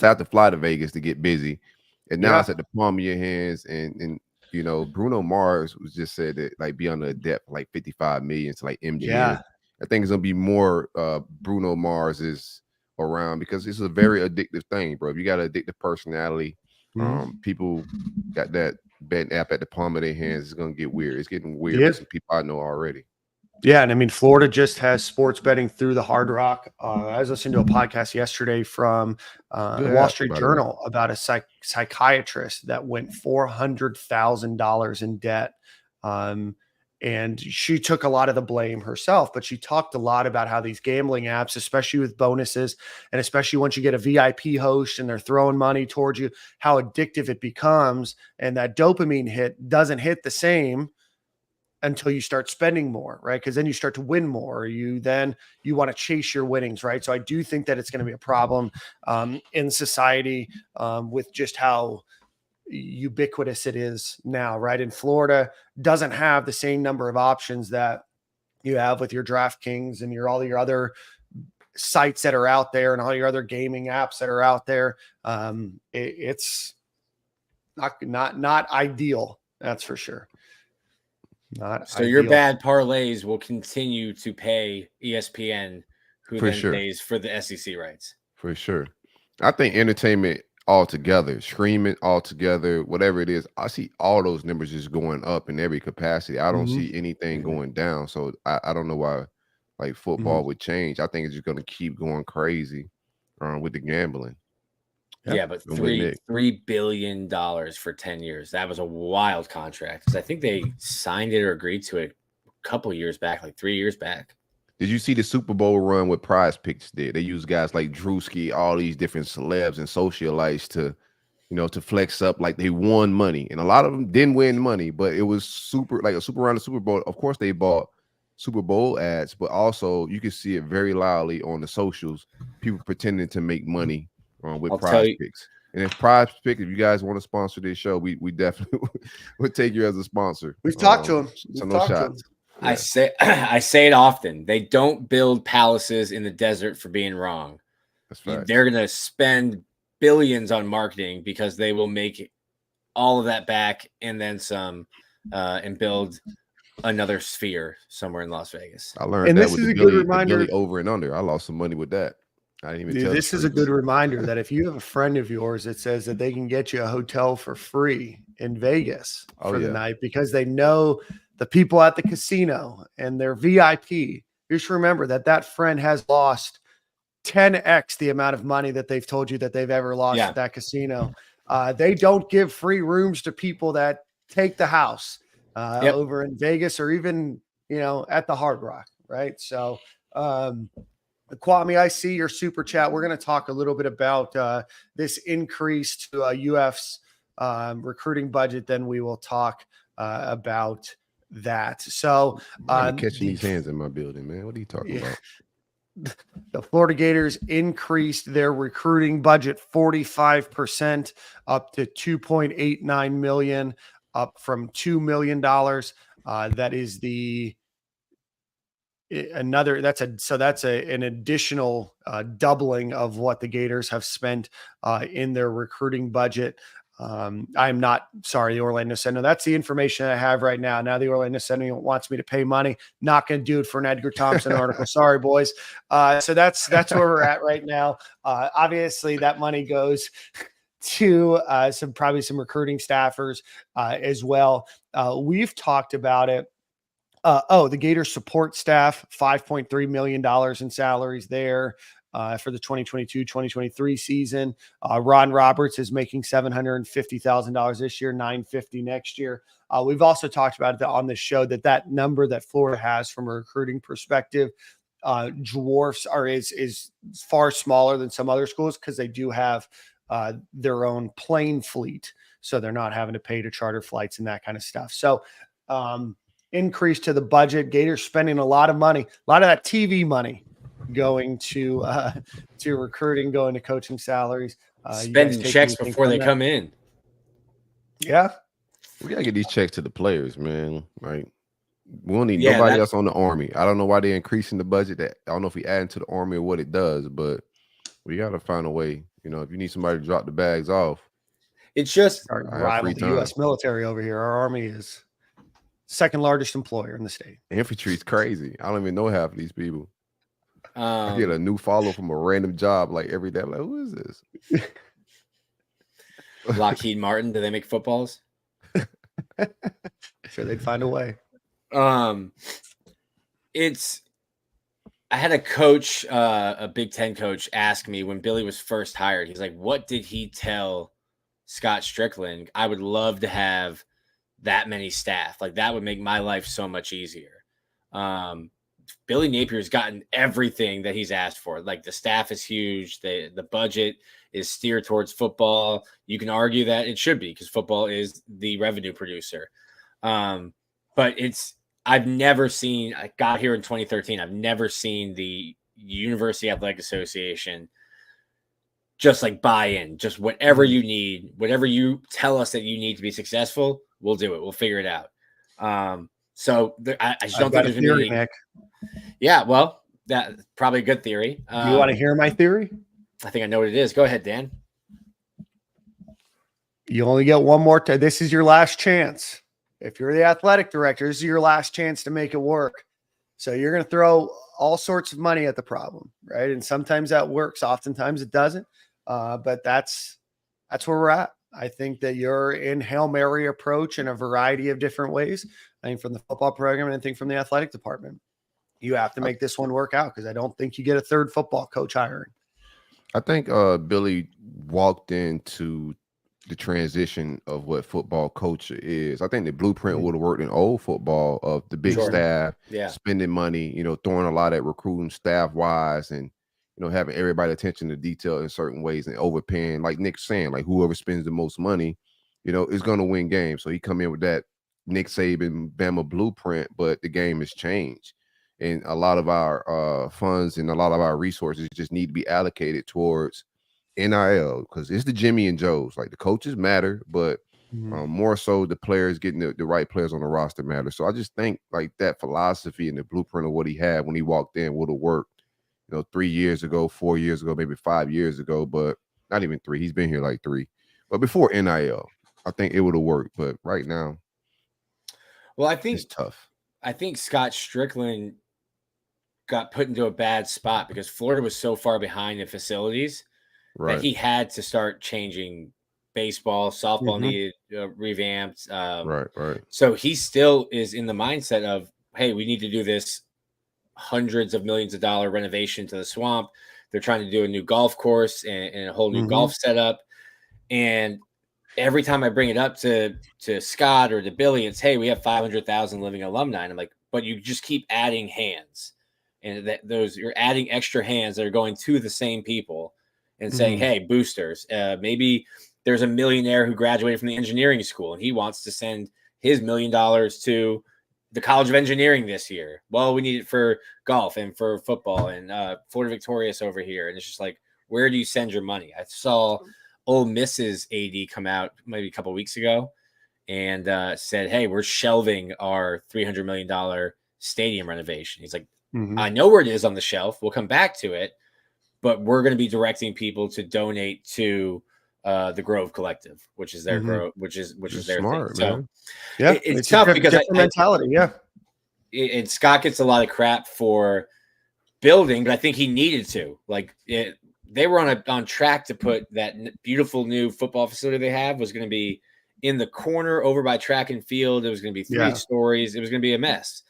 to have to fly to Vegas to get busy. And now it's at the palm of your hands. And Bruno Mars was just said that like be under a debt for like 55 million to like MGM. Yeah. I think it's going to be more Bruno Mars is around because it's a very addictive thing, bro. If you got an addictive personality, people got that betting app at the palm of their hands. It's going to get weird. It's getting weird with some people I know already. Yeah, and I mean, Florida just has sports betting through the Hard Rock. I was listening to a podcast yesterday from the Wall Street Journal about a psychiatrist that went $400,000 in debt. And she took a lot of the blame herself, but she talked a lot about how these gambling apps, especially with bonuses, and especially once you get a VIP host and they're throwing money towards you, how addictive it becomes. And that dopamine hit doesn't hit the same until you start spending more, right? Because then you start to win more. You want to chase your winnings, right? So I do think that it's going to be a problem in society with just how ubiquitous it is now, right? In Florida doesn't have the same number of options that you have with your DraftKings and all your other sites that are out there and all your other gaming apps that are out there. It's not ideal, that's for sure. So your bad parlays will continue to pay ESPN, who then pays for the SEC rights. For sure. I think entertainment altogether, streaming altogether, whatever it is, I see all those numbers just going up in every capacity. I don't see anything going down. So I don't know why like football would change. I think it's just going to keep going crazy with the gambling. Yeah, but $3 billion for 10 years. That was a wild contract because I think they signed it or agreed to it a couple years back, like 3 years back. Did you see the Super Bowl run with Prize Picks did? They used guys like Drewski, all these different celebs and socialites to flex up like they won money. And a lot of them didn't win money, but it was super like a super round of Super Bowl. Of course, they bought Super Bowl ads, but also you can see it very loudly on the socials, people pretending to make money with Prize Picks. And if Prize Picks, if you guys want to sponsor this show, we definitely would take you as a sponsor. We've talked to them. So no shots. Yeah. I say it often. They don't build palaces in the desert for being wrong. That's right. They're going to spend billions on marketing because they will make all of that back and then some and build another sphere somewhere in Las Vegas. I learned that with the Billy over and under. I lost some money with that. I didn't even tell this is a good reminder that if you have a friend of yours that says that they can get you a hotel for free in Vegas for the night because they know the people at the casino and they're VIP, just remember that friend has lost 10x the amount of money that they've told you that they've ever lost at that casino. They don't give free rooms to people that take the house over in Vegas or even, at the Hard Rock, right? So, Kwame, I see your super chat. We're going to talk a little bit about this increase to UF's recruiting budget. Then we will talk about that. So I'm catching these hands in my building, man. What are you talking about? the Florida Gators increased their recruiting budget 45% up to $2.89 million, up from $2 million. That is an additional doubling of what the Gators have spent in their recruiting budget. I'm not sorry, the Orlando Sentinel. That's the information I have right now. Now the Orlando Sentinel wants me to pay money. Not going to do it for an Edgar Thompson article. Sorry, boys. So that's where we're at right now. Obviously, that money goes to some recruiting staffers as well. We've talked about it. The Gator support staff, $5.3 million in salaries there for the 2022-2023 season. Ron Roberts is making $750,000 this year, $950,000 next year. We've also talked about it on this show that number that Florida has from a recruiting perspective is far smaller than some other schools because they do have their own plane fleet, so they're not having to pay to charter flights and that kind of stuff. So increase to the budget. Gators spending a lot of money, a lot of that TV money going to recruiting, going to coaching salaries. Spending checks before they come in. Yeah. We got to get these checks to the players, man. Like, we don't need nobody else on the Army. I don't know why they're increasing the budget. I don't know if we add into the Army or what it does, but we got to find a way. You know, if you need somebody to drop the bags off. It's just our rival, the U.S. military over here. Our Army is second largest employer in the state. Infantry is crazy. I don't even know half of these people. I get a new follow from a random job like every day. I'm like, who is this? Lockheed Martin. Do they make footballs? Sure, they'd find a way. I had a coach, a Big Ten coach, ask me when Billy was first hired. He's like, "What did he tell Scott Strickland? I would love to have that many staff. Like that would make my life so much easier." Billy Napier's gotten everything that he's asked for. Like the staff is huge. The budget is steered towards football. You can argue that it should be because football is the revenue producer. But I've never seen, I got here in 2013. I've never seen the University Athletic Association just like buy in, just whatever you need, whatever you tell us that you need to be successful, we'll do it. We'll figure it out. I just don't think there's theory, Nick. Yeah, well, that's probably a good theory. Do you want to hear my theory? I think I know what it is. Go ahead, Dan. You only get one more time. This is your last chance. If you're the athletic director, this is your last chance to make it work. So you're going to throw all sorts of money at the problem, right? And sometimes that works. Oftentimes it doesn't. But that's where we're at. I think that you're in Hail Mary approach in a variety of different ways. I think from the football program and I think from the athletic department. You have to make this one work out because I don't think you get a third football coach hiring. I think Billy walked into the transition of what football culture is. I think the blueprint would have worked in old football of the big staff, spending money, throwing a lot at recruiting staff wise and, having everybody attention to detail in certain ways and overpaying, like Nick's saying, like whoever spends the most money, is going to win games. So he come in with that Nick Saban, Bama blueprint, but the game has changed. And a lot of our funds and a lot of our resources just need to be allocated towards NIL because it's the Jimmy and Joes. Like the coaches matter, but more so the players getting the right players on the roster matter. So I just think like that philosophy and the blueprint of what he had when he walked in would have worked, 3 years ago, 4 years ago, maybe 5 years ago, but not even 3. He's been here like 3. But before NIL, I think it would have worked. But right now, well, I think it's tough. I think Scott Strickland got put into a bad spot because Florida was so far behind in facilities that he had to start changing baseball, softball needed revamped. Right. So he still is in the mindset of, hey, we need to do this hundreds of millions of dollar renovation to the swamp. They're trying to do a new golf course and a whole new golf setup. And every time I bring it up to Scott or to Billy, it's, hey, we have 500,000 living alumni. And I'm like, but you just keep adding hands. And you're adding extra hands that are going to the same people and saying, hey, boosters, maybe there's a millionaire who graduated from the engineering school and he wants to send his $1 million to the College of Engineering this year. Well, we need it for golf and for football and Florida Victorious over here. And it's just like, where do you send your money? I saw Ole Miss's AD come out maybe a couple of weeks ago and said, hey, we're shelving our $300 million stadium renovation. He's like, I know where it is on the shelf. We'll come back to it, but we're going to be directing people to donate to the Grove Collective, which is their Grove, which is their smart, thing. man. So Yeah, it's tough because mentality. Yeah, and Scott gets a lot of crap for building, but I think he needed to. Like they were on track to put that beautiful new football facility they have was going to be in the corner over by track and field. It was going to be 3 stories. It was going to be a mess.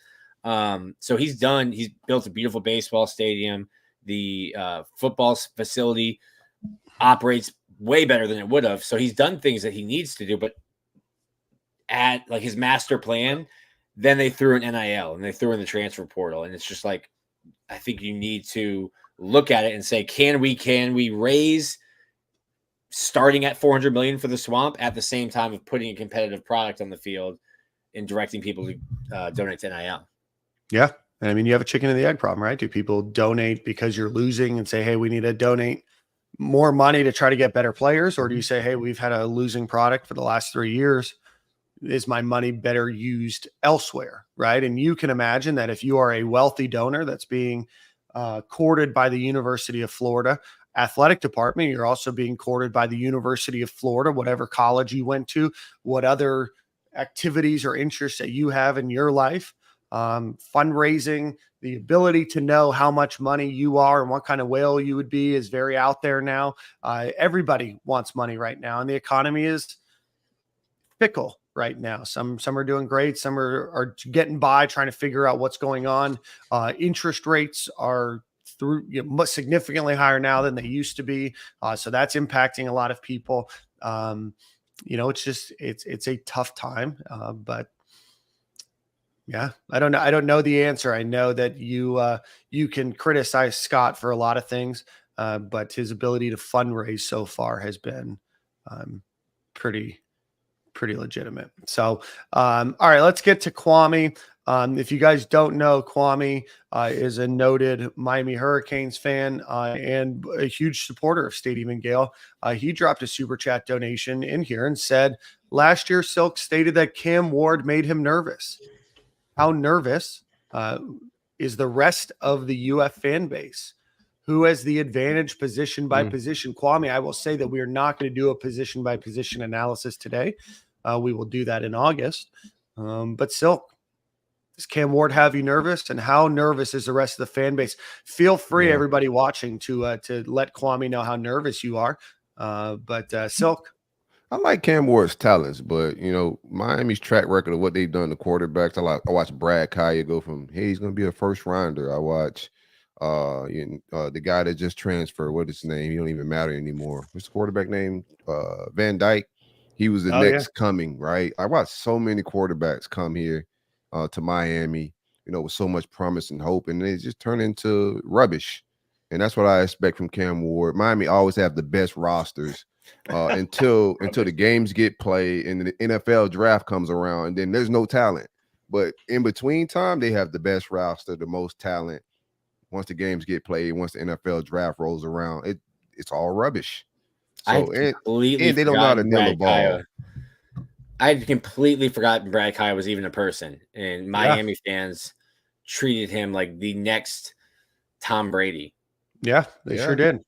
So he's built a beautiful baseball stadium. The football facility operates way better than it would have. So he's done things that he needs to do, but at like his master plan, then they threw an NIL and they threw in the transfer portal. And it's just like, I think you need to look at it and say, can we raise starting at 400 million for the Swamp at the same time of putting a competitive product on the field and directing people to donate to NIL? Yeah. I mean, you have a chicken and the egg problem, right? Do people donate because you're losing and say, hey, we need to donate more money to try to get better players? Or do you say, hey, we've had a losing product for the last 3 years. Is my money better used elsewhere? Right. And you can imagine that if you are a wealthy donor that's being courted by the University of Florida athletic department, you're also being courted by the University of Florida, whatever college you went to, what other activities or interests that you have in your life. Fundraising, the ability to know how much money you are and what kind of whale you would be is very out there now. Everybody wants money right now, and the economy is fickle right now. Some are doing great. Some are getting by, trying to figure out what's going on. Interest rates are significantly higher now than they used to be. So that's impacting a lot of people. It's a tough time, but yeah, I don't know the answer. I know that you can criticize Scott for a lot of things, but his ability to fundraise so far has been pretty legitimate. So, all right, let's get to Kwame. If you guys don't know, Kwame is a noted Miami Hurricanes fan and a huge supporter of Stadium and Gale. He dropped a super chat donation in here and said, last year Silk stated that Cam Ward made him nervous. How nervous is the rest of the UF fan base? Who has the advantage position by position? Kwame, I will say that we are not going to do a position by position analysis today. We will do that in August. But Silk, does Cam Ward have you nervous? And how nervous is the rest of the fan base? Feel free, everybody watching, to let Kwame know how nervous you are. But Silk. I like Cam Ward's talents, but Miami's track record of what they've done to quarterbacks. I watch Brad Kaya go from, hey, he's going to be a first rounder. I watch the guy that just transferred. What is his name? He don't even matter anymore. What's the quarterback name? Van Dyke. He was the next coming, right? I watched so many quarterbacks come here to Miami, with so much promise and hope, and they just turn into rubbish. And that's what I expect from Cam Ward. Miami always have the best rosters. Until the games get played and the NFL draft comes around, and then there's no talent. But in between time, they have the best roster, the most talent. Once the games get played, once the NFL draft rolls around, it's all rubbish. So and they don't know how to nail the ball. I had completely forgotten Brad Kaya was even a person, and Miami fans treated him like the next Tom Brady. Yeah, they sure did.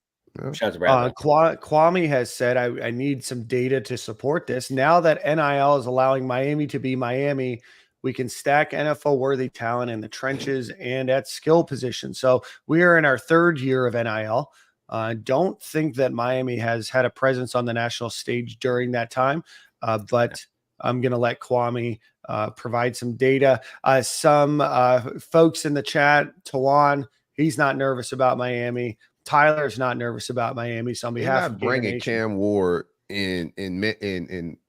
Shout out to Brad. Kwame has said, I need some data to support this. Now that NIL is allowing Miami to be Miami, we can stack NFL-worthy talent in the trenches and at skill positions. So we are in our 3rd year of NIL. Don't think that Miami has had a presence on the national stage during that time, but I'm going to let Kwame provide some data. Some folks in the chat, Tawan, he's not nervous about Miami. Tyler's not nervous about Miami. So on behalf of bringing Cam Ward in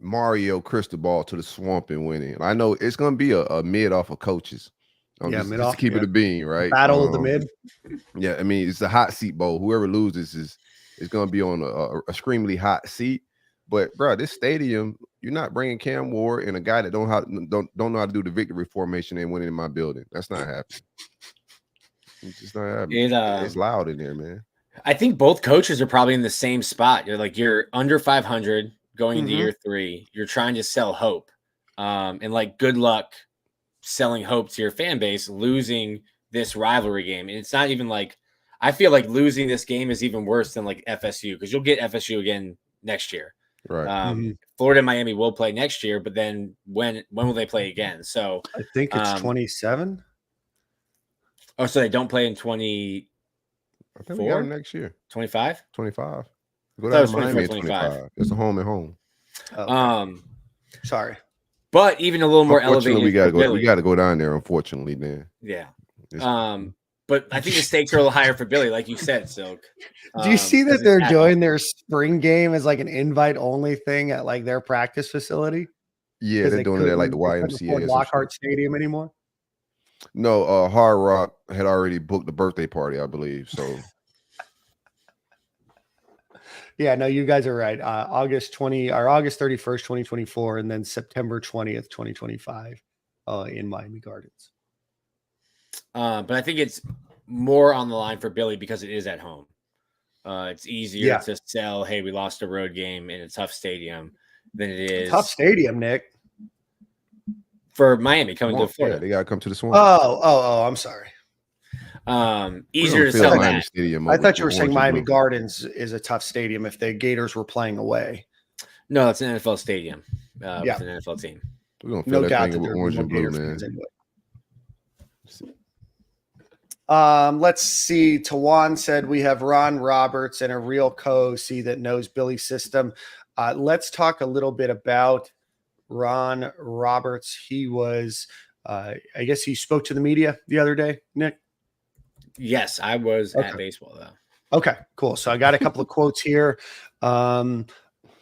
Mario Cristobal to the Swamp and winning, I know it's going to be a mid off of coaches. Just keep it a bean, right? Battle of the mid. Yeah, I mean, it's a hot seat bowl. Whoever loses is going to be on a extremely hot seat. But bro, this stadium, You're not bringing Cam Ward and a guy that don't know how to do the victory formation and winning in my building. That's not happening. It's just not happening. It's loud in there, man. I think both coaches are probably in the same spot. You're under 500 going into year 3. You're trying to sell hope, and like good luck selling hope to your fan base, losing this rivalry game. And it's not even like, I feel like losing this game is even worse than like FSU, because you'll get FSU again next year. Right. Florida and Miami will play next year, but then when will they play again? So I think it's 27. Oh, so they don't play in 20. I think we got them next year. 25? 25. Go down to Miami at 25. It's a home and home. Okay. Sorry. But even a little more elevated. We gotta go down there, unfortunately, then. Yeah. But I think the stakes are a little higher for Billy, like you said, Silk. Do you see that they're doing their spring game as like an invite only thing at like their practice facility? Yeah, they're doing it at like the YMCA. Lockhart Stadium anymore? No, Hard Rock had already booked the birthday party, I believe. So yeah, no, you guys are right. August 31st, 2024, and then September 20th, 2025, in Miami Gardens. But I think it's more on the line for Billy because it is at home. It's easier to sell, hey, we lost a road game in a tough stadium than it is. Tough stadium, Nick. For Miami coming to Florida. Yeah, they gotta come to the Swamp. Oh, I'm sorry. Easier to sell Miami that. Stadium. I thought you were saying Miami Gardens is a tough stadium if the Gators were playing away. No, it's an NFL stadium with an NFL team. We're gonna fill that thing with orange and blue, man. Anyway. Let's see. Tawan said we have Ron Roberts and a real co-OC that knows Billy's system. Let's talk a little bit about Ron Roberts. He was, I guess he spoke to the media the other day, Nick? Yes, I was at baseball, though. Okay, cool. So I got a couple of quotes here on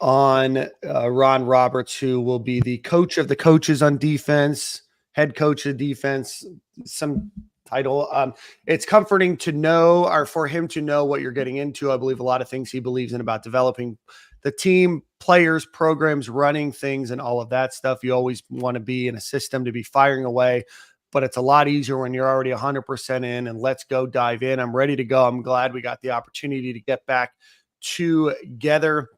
Ron Roberts, who will be the coach of the coaches on defense, head coach of defense, some title. It's comforting to know, or for him to know what you're getting into. I believe a lot of things he believes in about developing the team, players, programs, running things, and all of that stuff. You always want to be in a system to be firing away, but it's a lot easier when you're already 100% in, and let's go dive in. I'm ready to go. I'm glad we got the opportunity to get back together.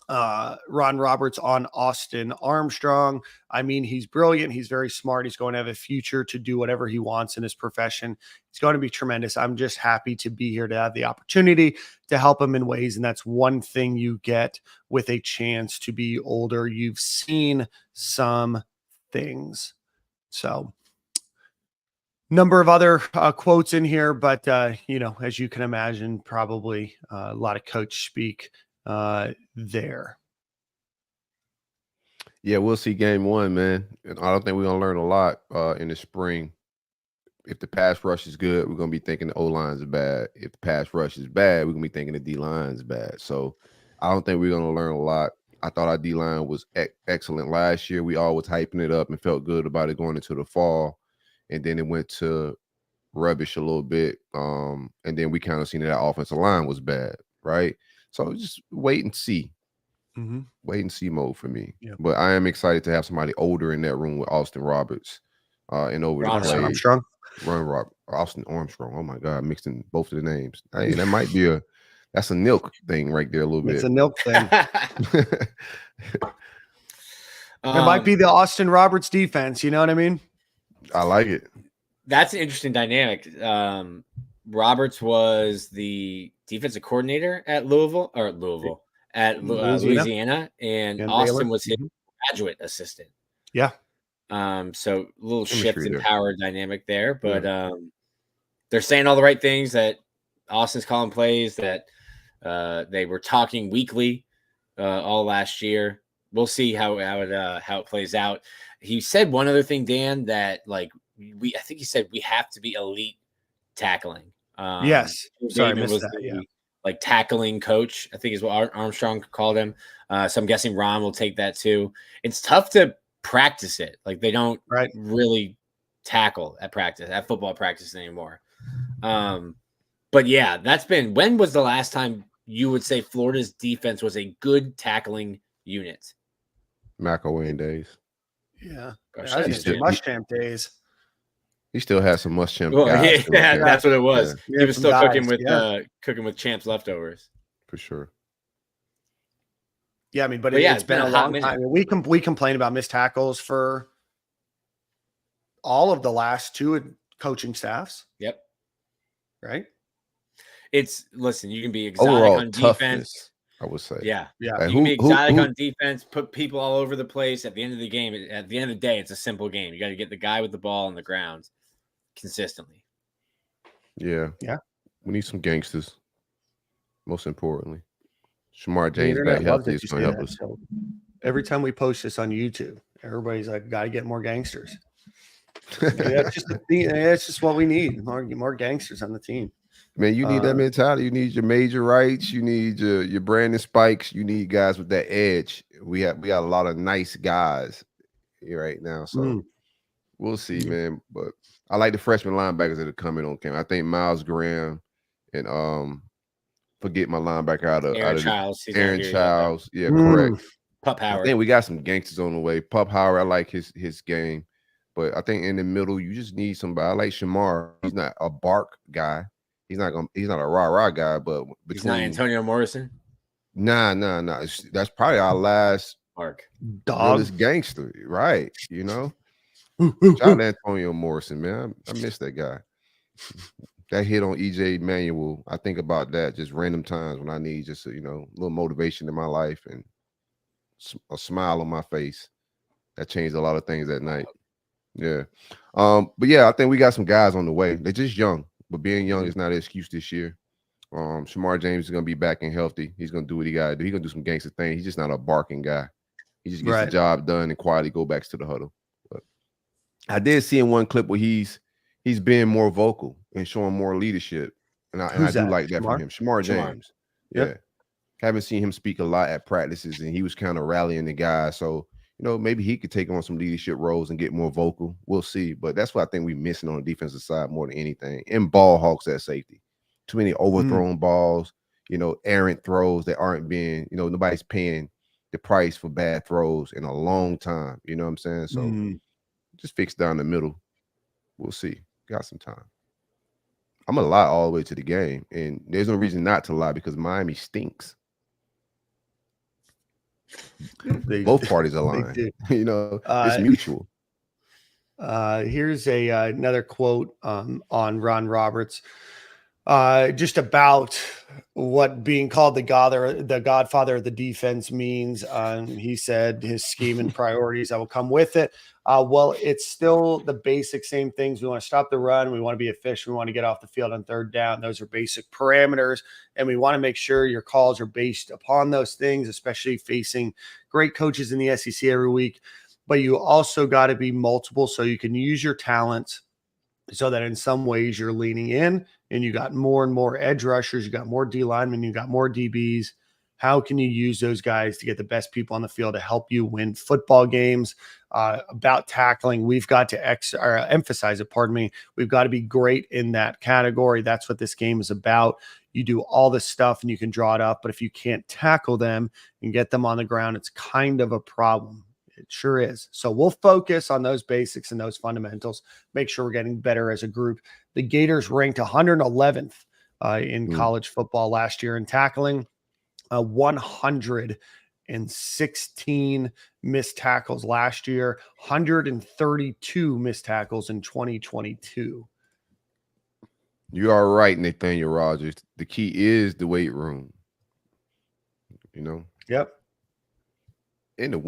Ron Roberts on Austin Armstrong. I mean, he's brilliant. He's very smart. He's going to have a future to do whatever he wants in his profession. It's going to be tremendous. I'm just happy to be here to have the opportunity to help him in ways. And that's one thing you get with a chance to be older. You've seen some things. So number of other quotes in here, but as you can imagine, probably a lot of coach speak there. Yeah, we'll see game 1, man. And I don't think we're gonna learn a lot in the spring. If the pass rush is good, we're gonna be thinking the O-line is bad. If the pass rush is bad, we're gonna be thinking the D-line is bad. So I don't think we're gonna learn a lot. I thought our D-line was excellent last year. We all was hyping it up and felt good about it going into the fall, and then it went to rubbish a little bit. And then we kind of seen that offensive line was bad, right? So just wait and see. Wait and see mode for me. Yep. But I am excited to have somebody older in that room with Austin Roberts and over Ron the play. Armstrong. Austin Armstrong. Oh my God, mixing both of the names. Hey, that might be that's a Nilk thing right there a little bit. It's a Nilk thing. It might be the Austin Roberts defense. You know what I mean? I like it. That's an interesting dynamic. Roberts was the defensive coordinator at Louisville, Louisiana, and Austin Baylor. was his graduate assistant. Yeah. So a little shift in there. power dynamic there, but they're saying all the right things, that Austin's calling plays, that they were talking weekly all last year. We'll see how it plays out. He said one other thing, Dan, that I think he said we have to be elite tackling. Yes. Sorry, I missed that. The tackling coach, I think is what Armstrong called him. So I'm guessing Ron will take that too. It's tough to practice it. They don't really tackle at football practice anymore. But yeah, when was the last time you would say Florida's defense was a good tackling unit? McElwain days. Yeah. Gosh, I was gonna say Muschamp days. He still has some Muschamp Well, guys. yeah, that's what it was. Yeah. He was still Guys, cooking with Champ's leftovers. For sure. Yeah, I mean, but yeah, it's been a long time. I mean, we complain about missed tackles for all of the last two coaching staffs. Yep. Right. Listen, you can be exotic Overall on toughness, defense. I would say. Yeah. Like, you can be exotic on defense, put people all over the place. At the end of the game, at the end of the day, it's a simple game. You got to get the guy with the ball on the ground consistently. Yeah. Yeah. We need some gangsters. Most importantly. Shamar James The back internet loves healthy that is you going to say help that. us. So every time we post this on YouTube, everybody's like, "Got to get more gangsters." That's just that's just what we need. More gangsters on the team. Man, you need that mentality. You need your Major Wrights. You need your Brandon Spikes. You need guys with that edge. We got a lot of nice guys here right now. So we'll see, man. But I like the freshman linebackers that are coming on camp. I think Miles Graham and forget my linebacker out of Aaron Childs. Yeah, correct. Pup Howard. I think we got some gangsters on the way. Pup Howard, I like his game. But I think in the middle, you just need somebody. I like Shamar. He's not a bark guy. He's not a rah-rah guy, but he's not Antonio Morrison. Nah. That's probably our last dog gangster, right? You know? Shout out to Antonio Morrison, man. I miss that guy. That hit on EJ Manuel. I think about that just random times when I need just a little motivation in my life and a smile on my face. That changed a lot of things that night. Yeah. But yeah, I think we got some guys on the way. They're just young, but being young is not an excuse this year. Shamar James is gonna be back and healthy. He's gonna do what he gotta do. He's gonna do some gangster things. He's just not a barking guy. He just gets the job done and quietly go back to the huddle. But I did see in one clip where he's being more vocal and showing more leadership. And I do like that from him. Shamar James. Yeah. Haven't seen him speak a lot at practices, and he was kind of rallying the guys. So maybe he could take on some leadership roles and get more vocal. We'll see. But that's what I think we're missing on the defensive side more than anything. And ball hawks at safety. Too many overthrown balls, errant throws that aren't being, nobody's paying the price for bad throws in a long time. You know what I'm saying? So just fix down the middle. We'll see. Got some time. I'm going to lie all the way to the game. And there's no reason not to lie because Miami stinks. Both parties are lying. It's mutual. Here's another quote on Ron Roberts, just about what being called the godfather of the defense means. He said his scheme and priorities that will come with it. Well, it's still the basic same things. We want to stop the run. We want to be efficient. We want to get off the field on third down. Those are basic parameters. And we want to make sure your calls are based upon those things, especially facing great coaches in the SEC every week. But you also got to be multiple so you can use your talents so that in some ways you're leaning in and you got more and more edge rushers. You got more D linemen. You got more DBs. How can you use those guys to get the best people on the field to help you win football games? About tackling, we've got to emphasize it. Pardon me. We've got to be great in that category. That's what this game is about. You do all this stuff and you can draw it up, but if you can't tackle them and get them on the ground, it's kind of a problem. It sure is. So we'll focus on those basics and those fundamentals. Make sure we're getting better as a group. The Gators ranked 111th in college football last year in tackling. 116 missed tackles last year, 132 missed tackles in 2022. You are right, Nathaniel Rogers. The key is the weight room. Yep. And you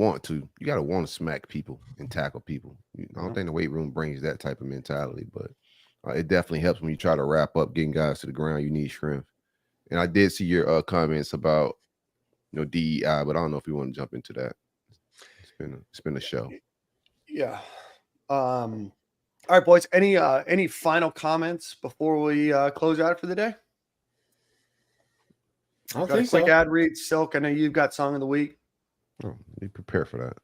got to want to smack people and tackle people. I don't think the weight room brings that type of mentality, but it definitely helps when you try to wrap up getting guys to the ground. You need strength. And I did see your comments about DEI, but I don't know if you want to jump into that. It's been a show. Yeah. All right, boys. Any final comments before we close out for the day? I don't got think a quick so. ad read. Silk, I know you've got song of the week. Oh, be prepared for that.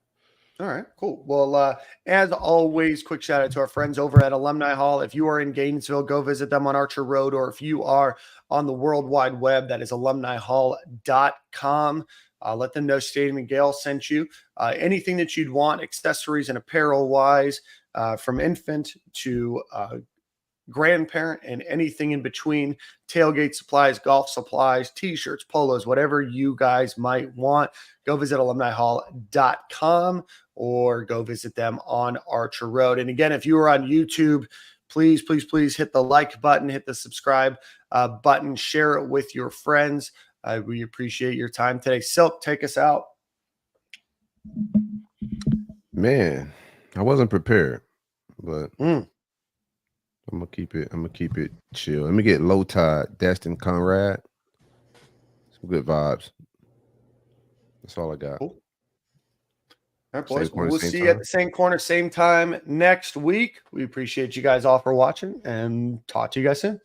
All right, cool. Well, as always, quick shout out to our friends over at Alumni Hall. If you are in Gainesville, go visit them on Archer Road, or if you are on the World Wide Web, that is alumnihall.com. Let them know Stadium and Gale sent you. Anything that you'd want, accessories and apparel wise, from infant to grandparent and anything in between, tailgate supplies, golf supplies, t-shirts, polos, whatever you guys might want, go visit alumnihall.com or go visit them on Archer Road. And again, if you are on YouTube, please hit the like button, hit the subscribe button, share it with your friends. We appreciate your time today. Silk, take us out. Man, I wasn't prepared, but I'm gonna keep it chill. Let me get Low Tide, Destin Conrad. Some good vibes. That's all I got. Cool. All right, boys. Corner, we'll see you at the same corner, same time next week. We appreciate you guys all for watching and talk to you guys soon.